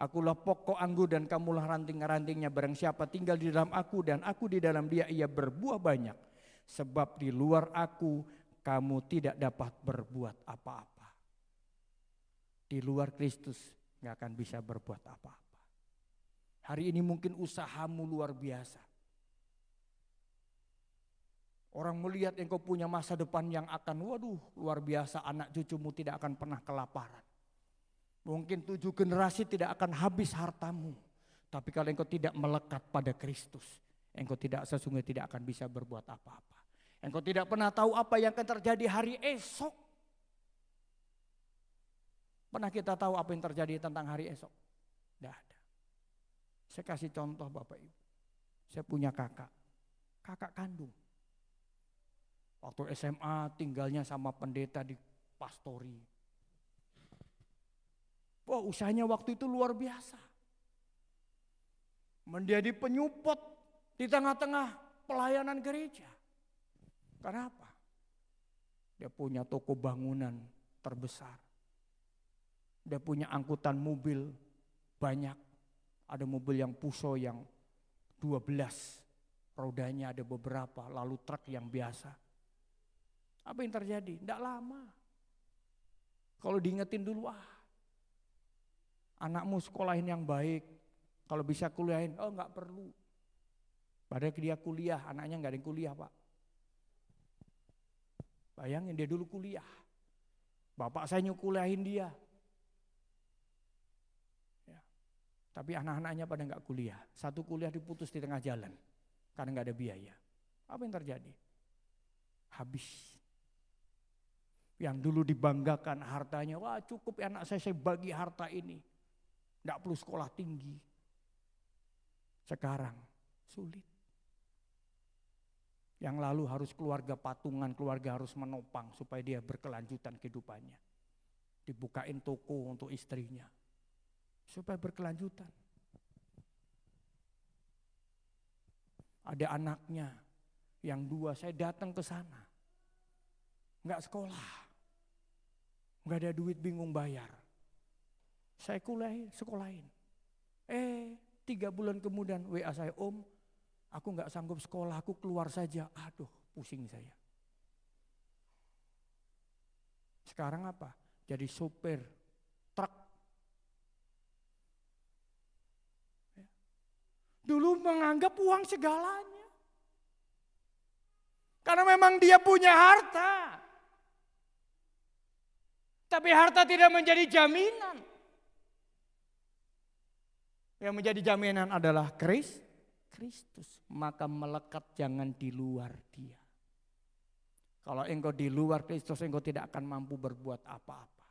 Akulah pokok anggur dan kamulah ranting-rantingnya. Barang siapa tinggal di dalam aku dan aku di dalam dia, ia berbuah banyak. Sebab di luar aku kamu tidak dapat berbuat apa-apa. Di luar Kristus gak akan bisa berbuat apa-apa. Hari ini mungkin usahamu luar biasa. Orang melihat engkau punya masa depan yang akan luar biasa. Anak cucumu tidak akan pernah kelaparan. Mungkin 7 generasi tidak akan habis hartamu. Tapi kalau engkau tidak melekat pada Kristus, engkau sesungguhnya tidak akan bisa berbuat apa-apa. Engkau tidak pernah tahu apa yang akan terjadi hari esok. Pernah kita tahu apa yang terjadi tentang hari esok? Tidak ada. Saya kasih contoh Bapak Ibu. Saya punya kakak kandung. Waktu SMA tinggalnya sama pendeta di pastori. Wah, usahanya waktu itu luar biasa. Menjadi penyupot di tengah-tengah pelayanan gereja. Kenapa? Dia punya toko bangunan terbesar. Dia punya angkutan mobil banyak. Ada mobil yang Puso yang 12 rodanya, ada beberapa. Lalu truk yang biasa. Apa yang terjadi? Tidak lama. Kalau diingetin dulu, anakmu sekolahin yang baik. Kalau bisa kuliahin, enggak perlu. Padahal dia kuliah, anaknya enggak ada yang kuliah Pak. Bayangin dia dulu kuliah. Bapak saya nyukuliahin dia. Tapi anak-anaknya pada enggak kuliah. Satu kuliah diputus di tengah jalan. Karena enggak ada biaya. Apa yang terjadi? Habis. Yang dulu dibanggakan hartanya. Wah cukup ya anak saya bagi harta ini. Enggak perlu sekolah tinggi. Sekarang sulit. Yang lalu harus keluarga patungan. Keluarga harus menopang supaya dia berkelanjutan kehidupannya. Dibukain toko untuk istrinya. Supaya berkelanjutan. Ada anaknya yang 2, saya datang ke sana. nggak sekolah, nggak ada duit, bingung bayar. Saya sekolahin. 3 bulan kemudian WA saya, Om, aku nggak sanggup sekolah, aku keluar saja. Aduh, pusing saya. Sekarang apa? Jadi sopir truk. Dulu menganggap uang segalanya. Karena memang dia punya harta. Tapi harta tidak menjadi jaminan. Yang menjadi jaminan adalah Kristus. Maka melekat jangan di luar dia. Kalau engkau di luar Kristus, engkau tidak akan mampu berbuat apa-apa.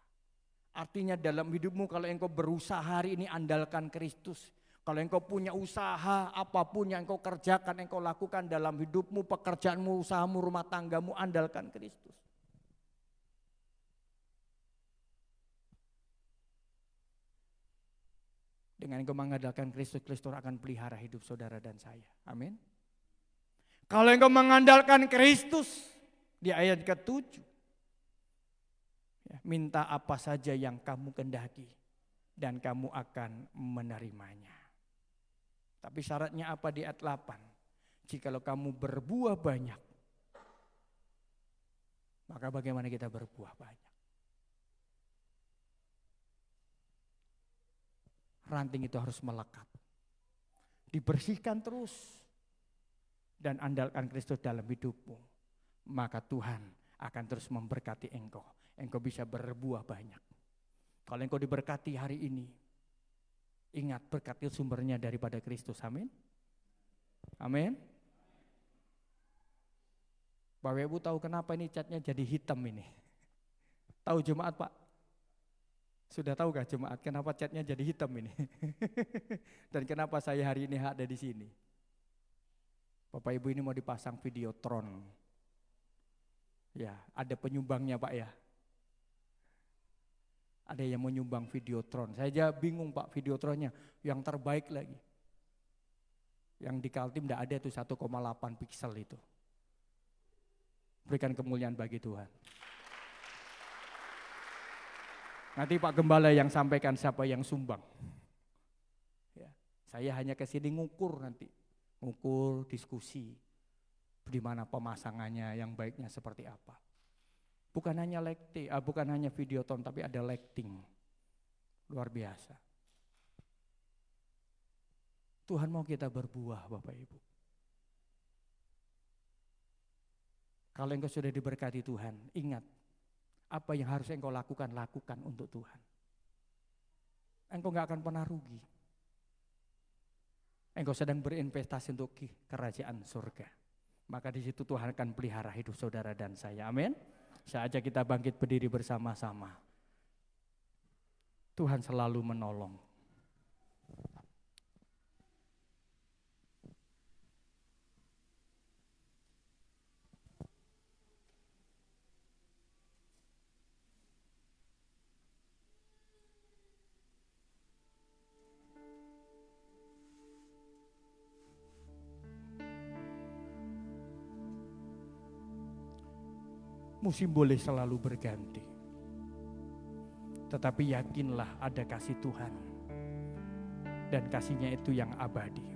Artinya dalam hidupmu kalau engkau berusaha hari ini andalkan Kristus. Kalau engkau punya usaha, apapun yang engkau kerjakan, engkau lakukan dalam hidupmu, pekerjaanmu, usahamu, rumah tanggamu, andalkan Kristus. Dengan engkau mengandalkan Kristus, Kristus akan pelihara hidup saudara dan saya. Amin. Kalau engkau mengandalkan Kristus, di ayat ke-7, minta apa saja yang kamu kehendaki dan kamu akan menerimanya. Tapi syaratnya apa di ayat 8? Jikalau kamu berbuah banyak, maka bagaimana kita berbuah banyak? Ranting itu harus melekat, dibersihkan terus, dan andalkan Kristus dalam hidupmu. Maka Tuhan akan terus memberkati engkau. Engkau bisa berbuah banyak. Kalau engkau diberkati hari ini, ingat berkat itu sumbernya daripada Kristus. Amin. Amin. Bapak Ibu tahu kenapa ini catnya jadi hitam ini? Tahu jemaat Pak? Sudah tahu gak jemaat kenapa catnya jadi hitam ini? Dan kenapa saya hari ini ada di sini? Bapak Ibu ini mau dipasang videotron. Ya, ada penyumbangnya Pak ya. Ada yang mau nyumbang videotron. Saya aja bingung Pak videotronnya, yang terbaik lagi. Yang di Kaltim tidak ada itu 1,8 piksel itu. Berikan kemuliaan bagi Tuhan. Nanti Pak Gembala yang sampaikan siapa yang sumbang. Ya, saya hanya kesini ngukur nanti. Ngukur, diskusi. Di mana pemasangannya yang baiknya seperti apa. Bukan hanya bukan hanya videoton tapi ada lighting. Luar biasa. Tuhan mau kita berbuah Bapak Ibu. Kalau engkau sudah diberkati Tuhan, ingat apa yang harus engkau lakukan untuk Tuhan. Engkau gak akan pernah rugi. Engkau sedang berinvestasi untuk kerajaan surga. Maka di situ Tuhan akan pelihara hidup saudara dan saya. Amin. Saya ajak kita bangkit berdiri bersama-sama. Tuhan selalu menolong. Musim boleh selalu berganti. Tetapi yakinlah ada kasih Tuhan. Dan kasihnya itu yang abadi.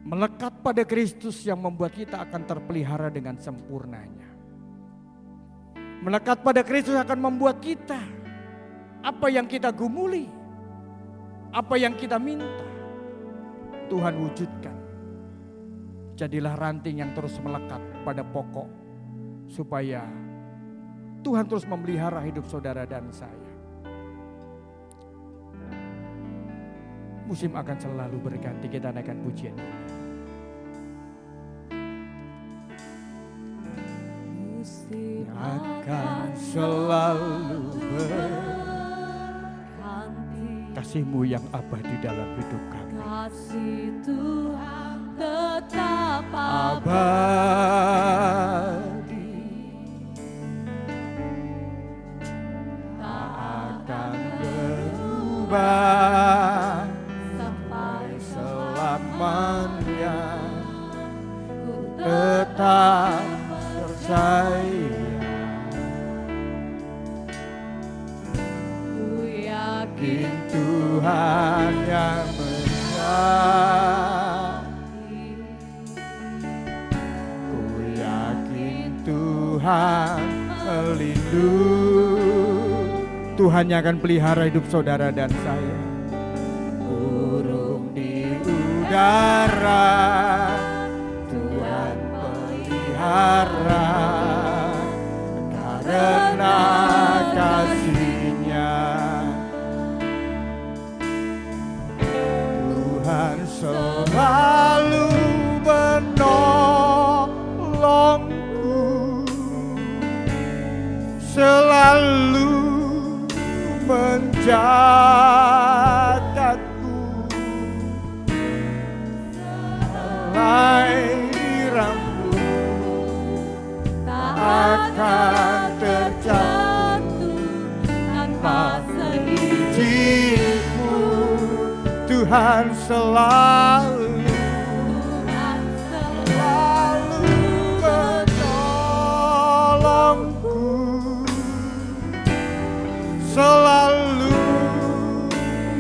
Melekat pada Kristus yang membuat kita akan terpelihara dengan sempurnanya. Melekat pada Kristus akan membuat kita, apa yang kita gumuli, apa yang kita minta, Tuhan wujudkan. Jadilah ranting yang terus melekat pada pokok, supaya Tuhan terus memelihara hidup saudara dan saya. Musim akan selalu berganti, kita naikkan pujian. Musim Akan selalu berganti, kasih-Mu yang abadi dalam hidup kami. kasih Tuhan tetap Abadi, tak akan berubah sampai selamanya. Tetap Tuhan pelindung. Tuhan yang akan pelihara hidup saudara dan saya. Burung di udara Tuhan pelihara, karena kasih-Nya Tuhan selalu menolongku, selalu menjagaku. Helai rambut Tak akan terjatuh tanpa seizin-Mu. Tuhan selalu menolongku, selalu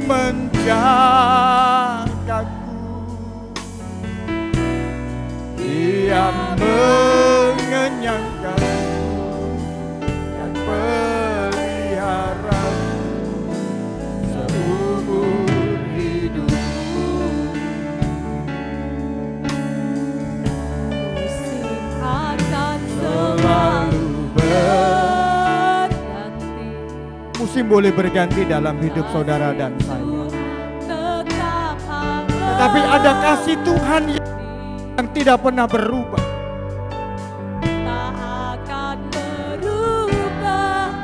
menjagaku. Dia mengenyangkanku dan pelihara seumur hidupku. musim akan Selalu berganti. musim boleh berganti dalam hidup saudara dan saya, Tetap tetapi ada kasih Tuhan yang tidak pernah berubah. tak akan berubah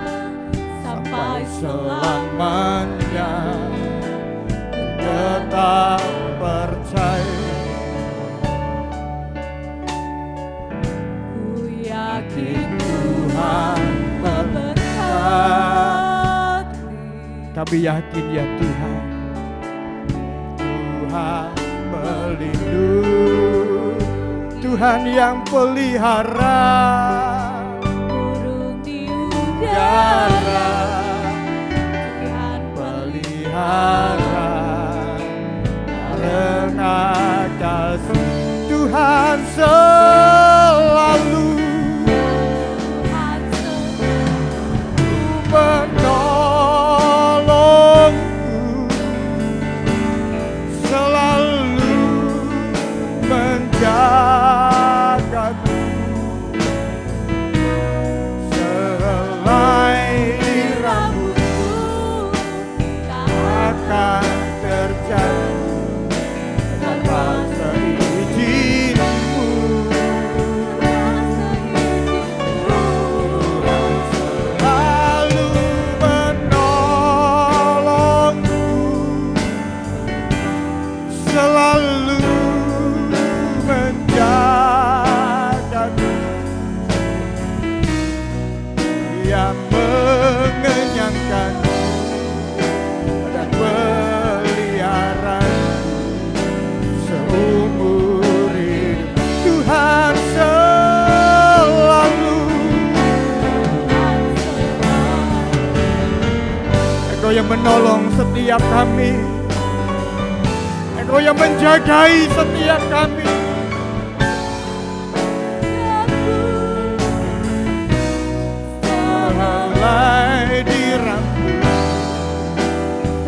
sampai Selamanya tetap percaya. Ku yakin Tuhan memberkati. Kami yakin ya Tuhan, Tuhan pelindung, Tuhan yang pelihara Burung di udara, udara Tuhan pelihara, karena kasih Tuhan selalu Tuhan menolongku, selalu menjagaku. Selai rambutku akan terjatuh tanpa seizin-Mu. Selalu menolongku, selalu menjagaku. Dia mengenyangkanku dan pelihara seumur hidup. Tuhan selalu, Engkau yang menolong setiap kami, Engkau yang menjagai setiap kami. Helai di rambut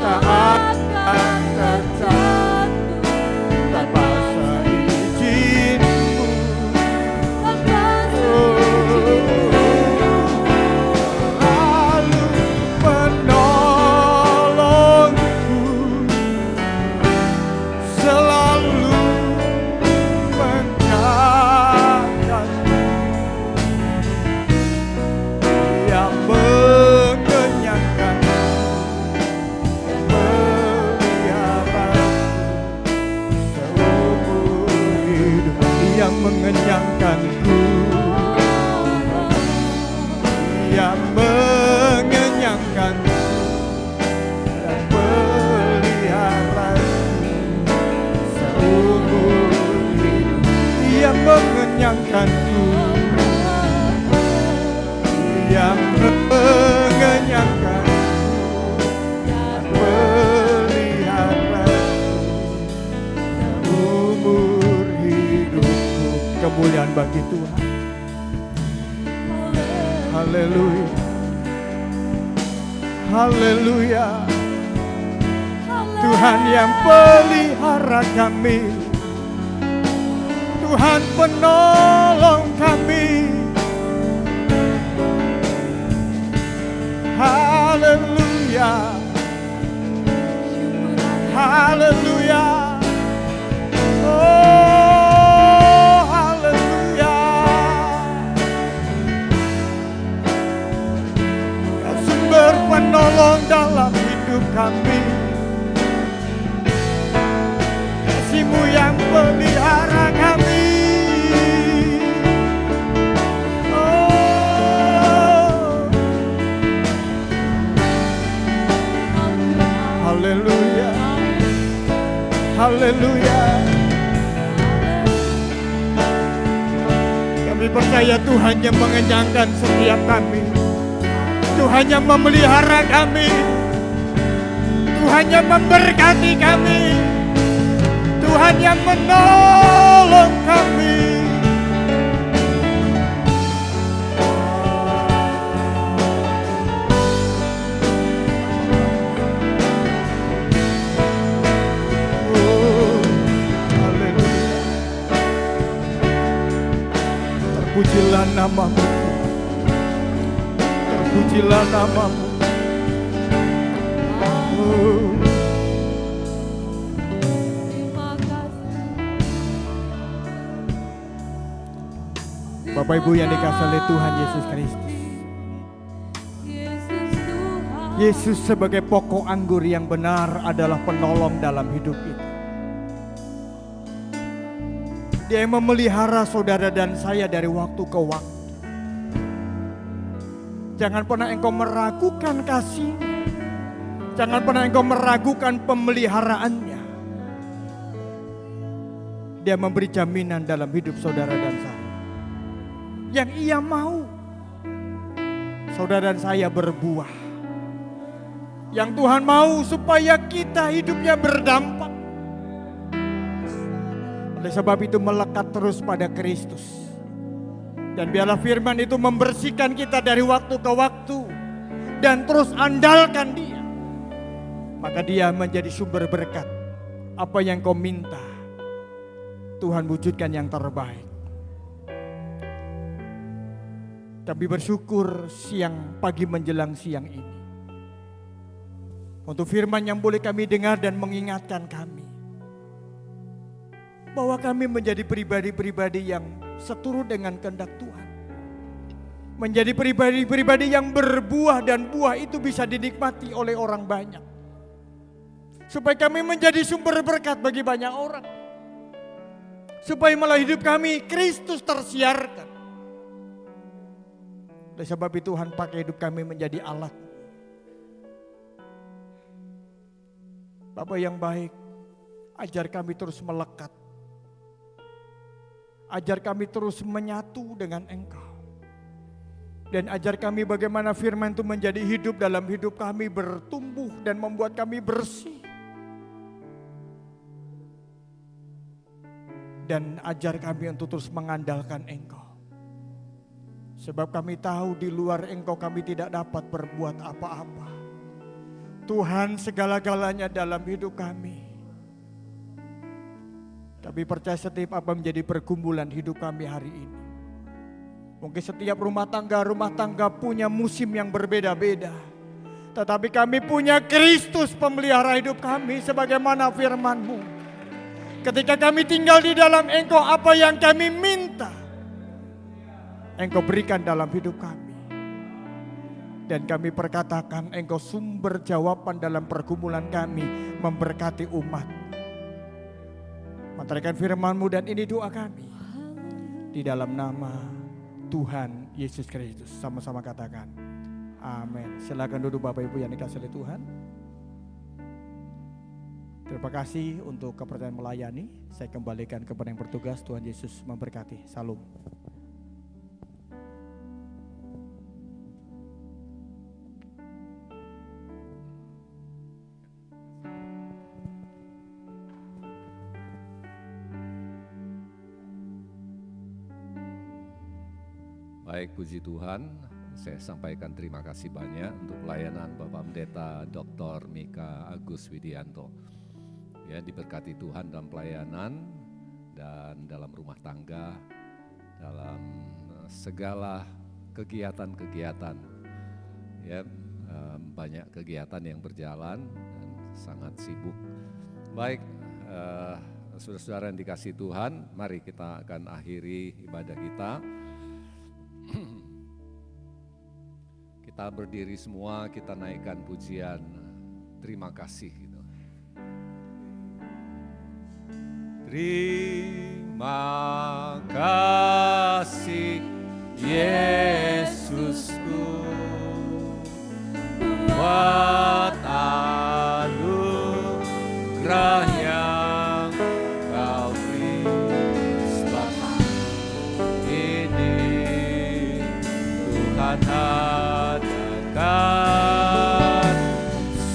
tak akan terjatuh tanpa seizin-Mu. Selalu menolongku, selalu menjagaku. Dia mengenyangkan dan pelihara seumur hidup. Dia mengenyangkanku, Dia mengenyangkanku dan pelihara seumur hidup. Dia mengenyangkanku, Dia mengenyangkan dan pelihara seumur hidupku. Kemuliaan bagi Tuhan. Haleluya. Haleluya. Tuhan yang pelihara kami, Tuhan penolong kami. Haleluya. Haleluya. Oh, haleluya. Kau sumber penolong dalam hidup kami. Kasih-Mu yang pelihara kami. Oh, haleluya. Haleluya. Kami percaya Tuhan yang mengenyangkan setiap kami. Tuhan yang memelihara kami. Tuhan yang memberkati kami. Tuhan yang menolong kami. Oh, haleluya. Terpujilah nama-Mu. Terpujilah nama-Mu. Oh. Bapak Ibu yang dikasihi oleh Tuhan Yesus Kristus. Yesus sebagai pokok anggur yang benar adalah penolong dalam hidup kita. Dia yang memelihara saudara dan saya dari waktu ke waktu. Jangan pernah engkau meragukan kasih-Nya. Jangan pernah engkau meragukan pemeliharaannya. Dia memberi jaminan dalam hidup saudara dan saya. Yang Ia mau saudara dan saya berbuah. Yang Tuhan mau supaya kita hidupnya berdampak. Oleh sebab itu melekat terus pada Kristus. Dan biarlah firman itu membersihkan kita dari waktu ke waktu. Dan terus andalkan Dia. Maka Dia menjadi sumber berkat. Apa yang kau minta, Tuhan wujudkan yang terbaik. Kami bersyukur siang pagi menjelang siang ini. Untuk firman yang boleh kami dengar dan mengingatkan kami. Bahwa kami menjadi pribadi-pribadi yang seturut dengan kehendak Tuhan. Menjadi pribadi-pribadi yang berbuah dan buah itu bisa dinikmati oleh orang banyak. Supaya kami menjadi sumber berkat bagi banyak orang. Supaya malah hidup kami Kristus tersiarkan. Oleh sebab itu Tuhan pakai hidup kami menjadi alat. Bapa yang baik, ajar kami terus melekat. Ajar kami terus menyatu dengan Engkau. Dan ajar kami bagaimana firman itu menjadi hidup dalam hidup kami, bertumbuh dan membuat kami bersih. Dan ajar kami untuk terus mengandalkan Engkau. Sebab kami tahu di luar Engkau kami tidak dapat berbuat apa-apa. Tuhan segala-galanya dalam hidup kami. Kami percaya setiap apa menjadi pergumulan hidup kami hari ini. Mungkin setiap rumah tangga punya musim yang berbeda-beda. Tetapi kami punya Kristus pemelihara hidup kami sebagaimana firman-Mu. Ketika kami tinggal di dalam Engkau, apa yang kami minta Engkau berikan dalam hidup kami. Dan kami perkatakan Engkau sumber jawaban dalam pergumulan kami, memberkati umat. Meteraikan firman-Mu dan ini doa kami. Di dalam nama Tuhan Yesus Kristus. Sama-sama katakan amin. Silakan duduk Bapak Ibu yang dikasihi oleh Tuhan. Terima kasih untuk kepercayaan melayani. Saya kembalikan kepada yang bertugas. Tuhan Yesus memberkati. Salam. Baik, puji Tuhan. Saya sampaikan terima kasih banyak untuk pelayanan Bapak Pendeta Dr. Mika Agus Widianto. Ya, diberkati Tuhan dalam pelayanan dan dalam rumah tangga, dalam segala kegiatan-kegiatan. Ya, banyak kegiatan yang berjalan dan sangat sibuk. Baik, saudara-saudara yang dikasihi Tuhan, mari kita akan akhiri ibadah kita. Kita berdiri semua, kita naikkan pujian terima kasih. Gitu. Terima kasih Yesusku buat anugerah yang Kau beri. Sebab ini Tuhan adakan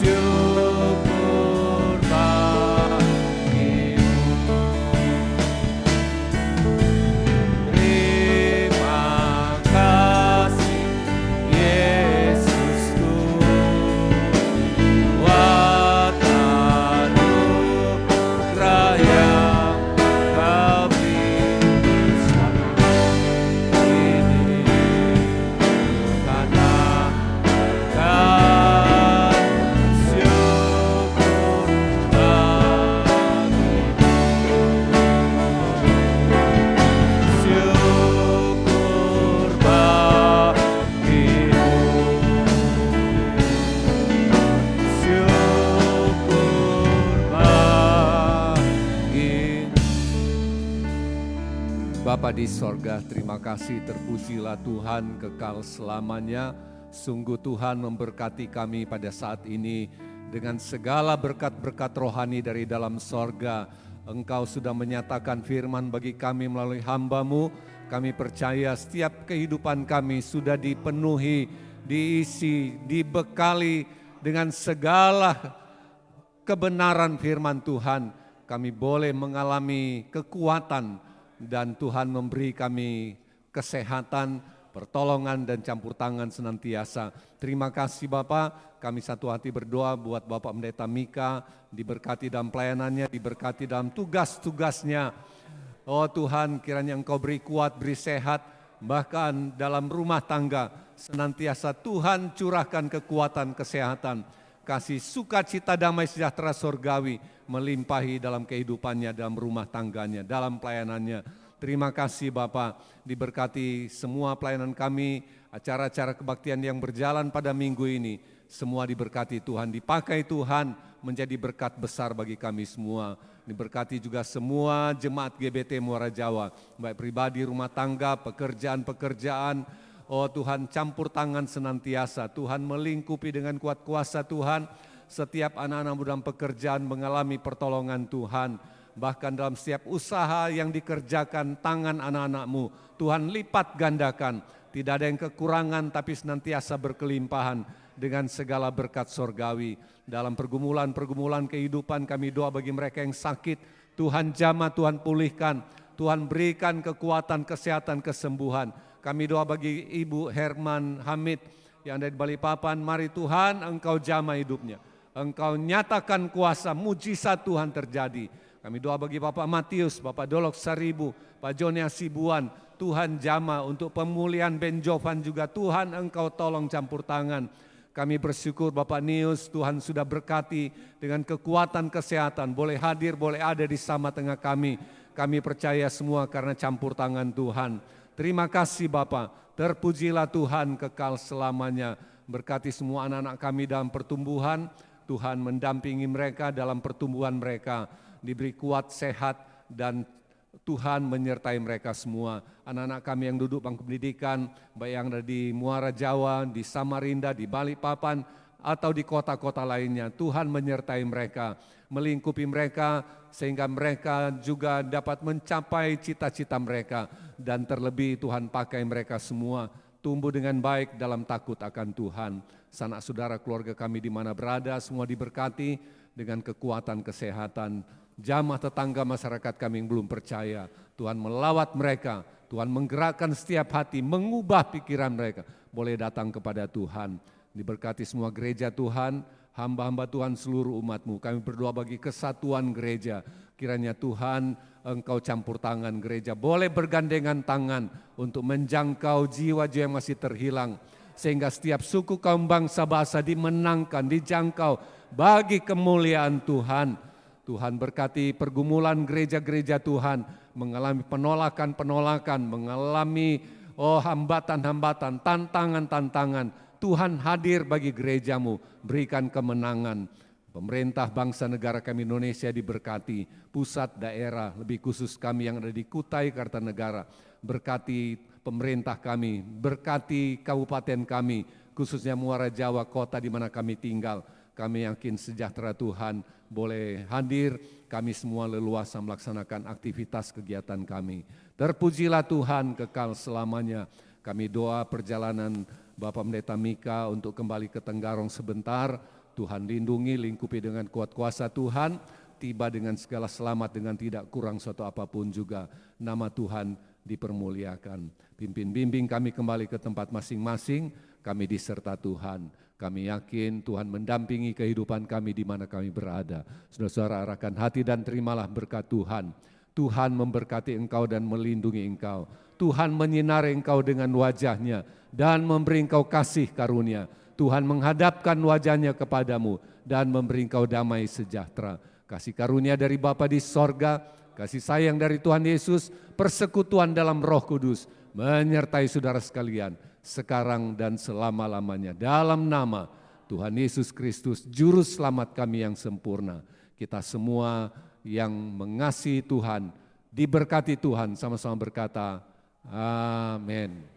syukur bagimu. Terima kasih Yesusku buat anugerah yang Kau beri. Ini Tuhan adakan syukur bagimu. Syukur bagimu. Syukur bagimu. Bapa di sorga, terima kasih, terpujilah Tuhan kekal selamanya. Sungguh Tuhan memberkati kami pada saat ini dengan segala berkat-berkat rohani dari dalam sorga. Engkau sudah menyatakan firman bagi kami melalui hamba-Mu. Kami percaya setiap kehidupan kami sudah dipenuhi, diisi, dibekali dengan segala kebenaran firman Tuhan. Kami boleh mengalami kekuatan dan Tuhan memberi kami kesehatan, pertolongan dan campur tangan senantiasa. Terima kasih Bapak, kami satu hati berdoa buat Bapak Pendeta Mika, diberkati dalam pelayanannya, diberkati dalam tugas-tugasnya. Oh Tuhan, kiranya Engkau beri kuat, beri sehat, bahkan dalam rumah tangga senantiasa Tuhan curahkan kekuatan, kesehatan, kasih sukacita, damai sejahtera surgawi melimpahi dalam kehidupannya, dalam rumah tangganya, dalam pelayanannya. Terima kasih Bapak, diberkati semua pelayanan kami, acara-acara kebaktian yang berjalan pada minggu ini. Semua diberkati Tuhan, dipakai Tuhan menjadi berkat besar bagi kami semua. Diberkati juga semua jemaat GBT Muara Jawa, baik pribadi, rumah tangga, pekerjaan-pekerjaan. Oh Tuhan, campur tangan senantiasa, Tuhan melingkupi dengan kuat kuasa Tuhan. Setiap anak-anak dalam pekerjaan mengalami pertolongan Tuhan. Bahkan dalam setiap usaha yang dikerjakan tangan anak-anak-Mu, Tuhan lipat gandakan. Tidak ada yang kekurangan tapi senantiasa berkelimpahan dengan segala berkat sorgawi. Dalam pergumulan-pergumulan kehidupan kami doa bagi mereka yang sakit, Tuhan jamah, Tuhan pulihkan, Tuhan berikan kekuatan, kesehatan, kesembuhan. Kami doa bagi Ibu Herman Hamid yang ada di Balikpapan, mari Tuhan Engkau jamah hidupnya. Engkau nyatakan kuasa, mujizat Tuhan terjadi. Kami doa bagi Bapak Matius, Bapak Dolok Saribu, Pak Joni Asibuan, Tuhan jamah untuk pemulihan Ben Jovan juga, Tuhan Engkau tolong campur tangan. Kami bersyukur Bapak Nius, Tuhan sudah berkati dengan kekuatan kesehatan, boleh hadir, boleh ada di sama tengah kami. Kami percaya semua karena campur tangan Tuhan. Terima kasih Bapak, terpujilah Tuhan kekal selamanya. Berkati semua anak-anak kami dalam pertumbuhan, Tuhan mendampingi mereka dalam pertumbuhan mereka. Diberi kuat, sehat, dan Tuhan menyertai mereka semua. Anak-anak kami yang duduk bangku pendidikan, baik yang ada di Muara Jawa, di Samarinda, di Balikpapan, atau di kota-kota lainnya. Tuhan menyertai mereka, melingkupi mereka, sehingga mereka juga dapat mencapai cita-cita mereka. Dan terlebih Tuhan pakai mereka semua, tumbuh dengan baik dalam takut akan Tuhan. Sanak saudara keluarga kami di mana berada, semua diberkati dengan kekuatan kesehatan. jamah tetangga masyarakat kami yang belum percaya. Tuhan melawat mereka, Tuhan menggerakkan setiap hati, mengubah pikiran mereka. Boleh datang kepada Tuhan. Diberkati semua gereja Tuhan, hamba-hamba Tuhan seluruh umat-Mu. Kami berdoa bagi kesatuan gereja. Kiranya Tuhan Engkau campur tangan gereja. Boleh bergandengan tangan untuk menjangkau jiwa-jiwa yang masih terhilang. Sehingga setiap suku, kaum, bangsa, bahasa dimenangkan, dijangkau bagi kemuliaan Tuhan. Tuhan berkati pergumulan gereja-gereja Tuhan, mengalami penolakan-penolakan, mengalami hambatan-hambatan, tantangan-tantangan. Tuhan hadir bagi gerejamu, berikan kemenangan. Pemerintah bangsa negara kami Indonesia diberkati, pusat daerah, lebih khusus kami yang ada di Kutai Kartanegara, berkati pemerintah kami, berkati kabupaten kami, khususnya Muara Jawa, kota di mana kami tinggal. Kami yakin sejahtera Tuhan boleh hadir, kami semua leluasa melaksanakan aktivitas kegiatan kami. Terpujilah Tuhan kekal selamanya. Kami doa perjalanan Bapak Pendeta Mika untuk kembali ke Tenggarong sebentar. Tuhan lindungi, lingkupi dengan kuat kuasa Tuhan, tiba dengan segala selamat dengan tidak kurang suatu apapun juga. Nama Tuhan dipermuliakan. Pimpin bimbing kami kembali ke tempat masing-masing, kami diserta Tuhan. Kami yakin Tuhan mendampingi kehidupan kami di mana kami berada. Saudara-saudara, arahkan hati dan terimalah berkat Tuhan. Tuhan memberkati engkau dan melindungi engkau. Tuhan menyinari engkau dengan wajahnya dan memberi engkau kasih karunia. Tuhan menghadapkan wajahnya kepadamu dan memberi engkau damai sejahtera. Kasih karunia dari Bapa di sorga, kasih sayang dari Tuhan Yesus, persekutuan dalam Roh Kudus menyertai saudara sekalian sekarang dan selama-lamanya. Dalam nama Tuhan Yesus Kristus, Juru Selamat kami yang sempurna. Kita semua yang mengasihi Tuhan, diberkati Tuhan, sama-sama berkata, amin.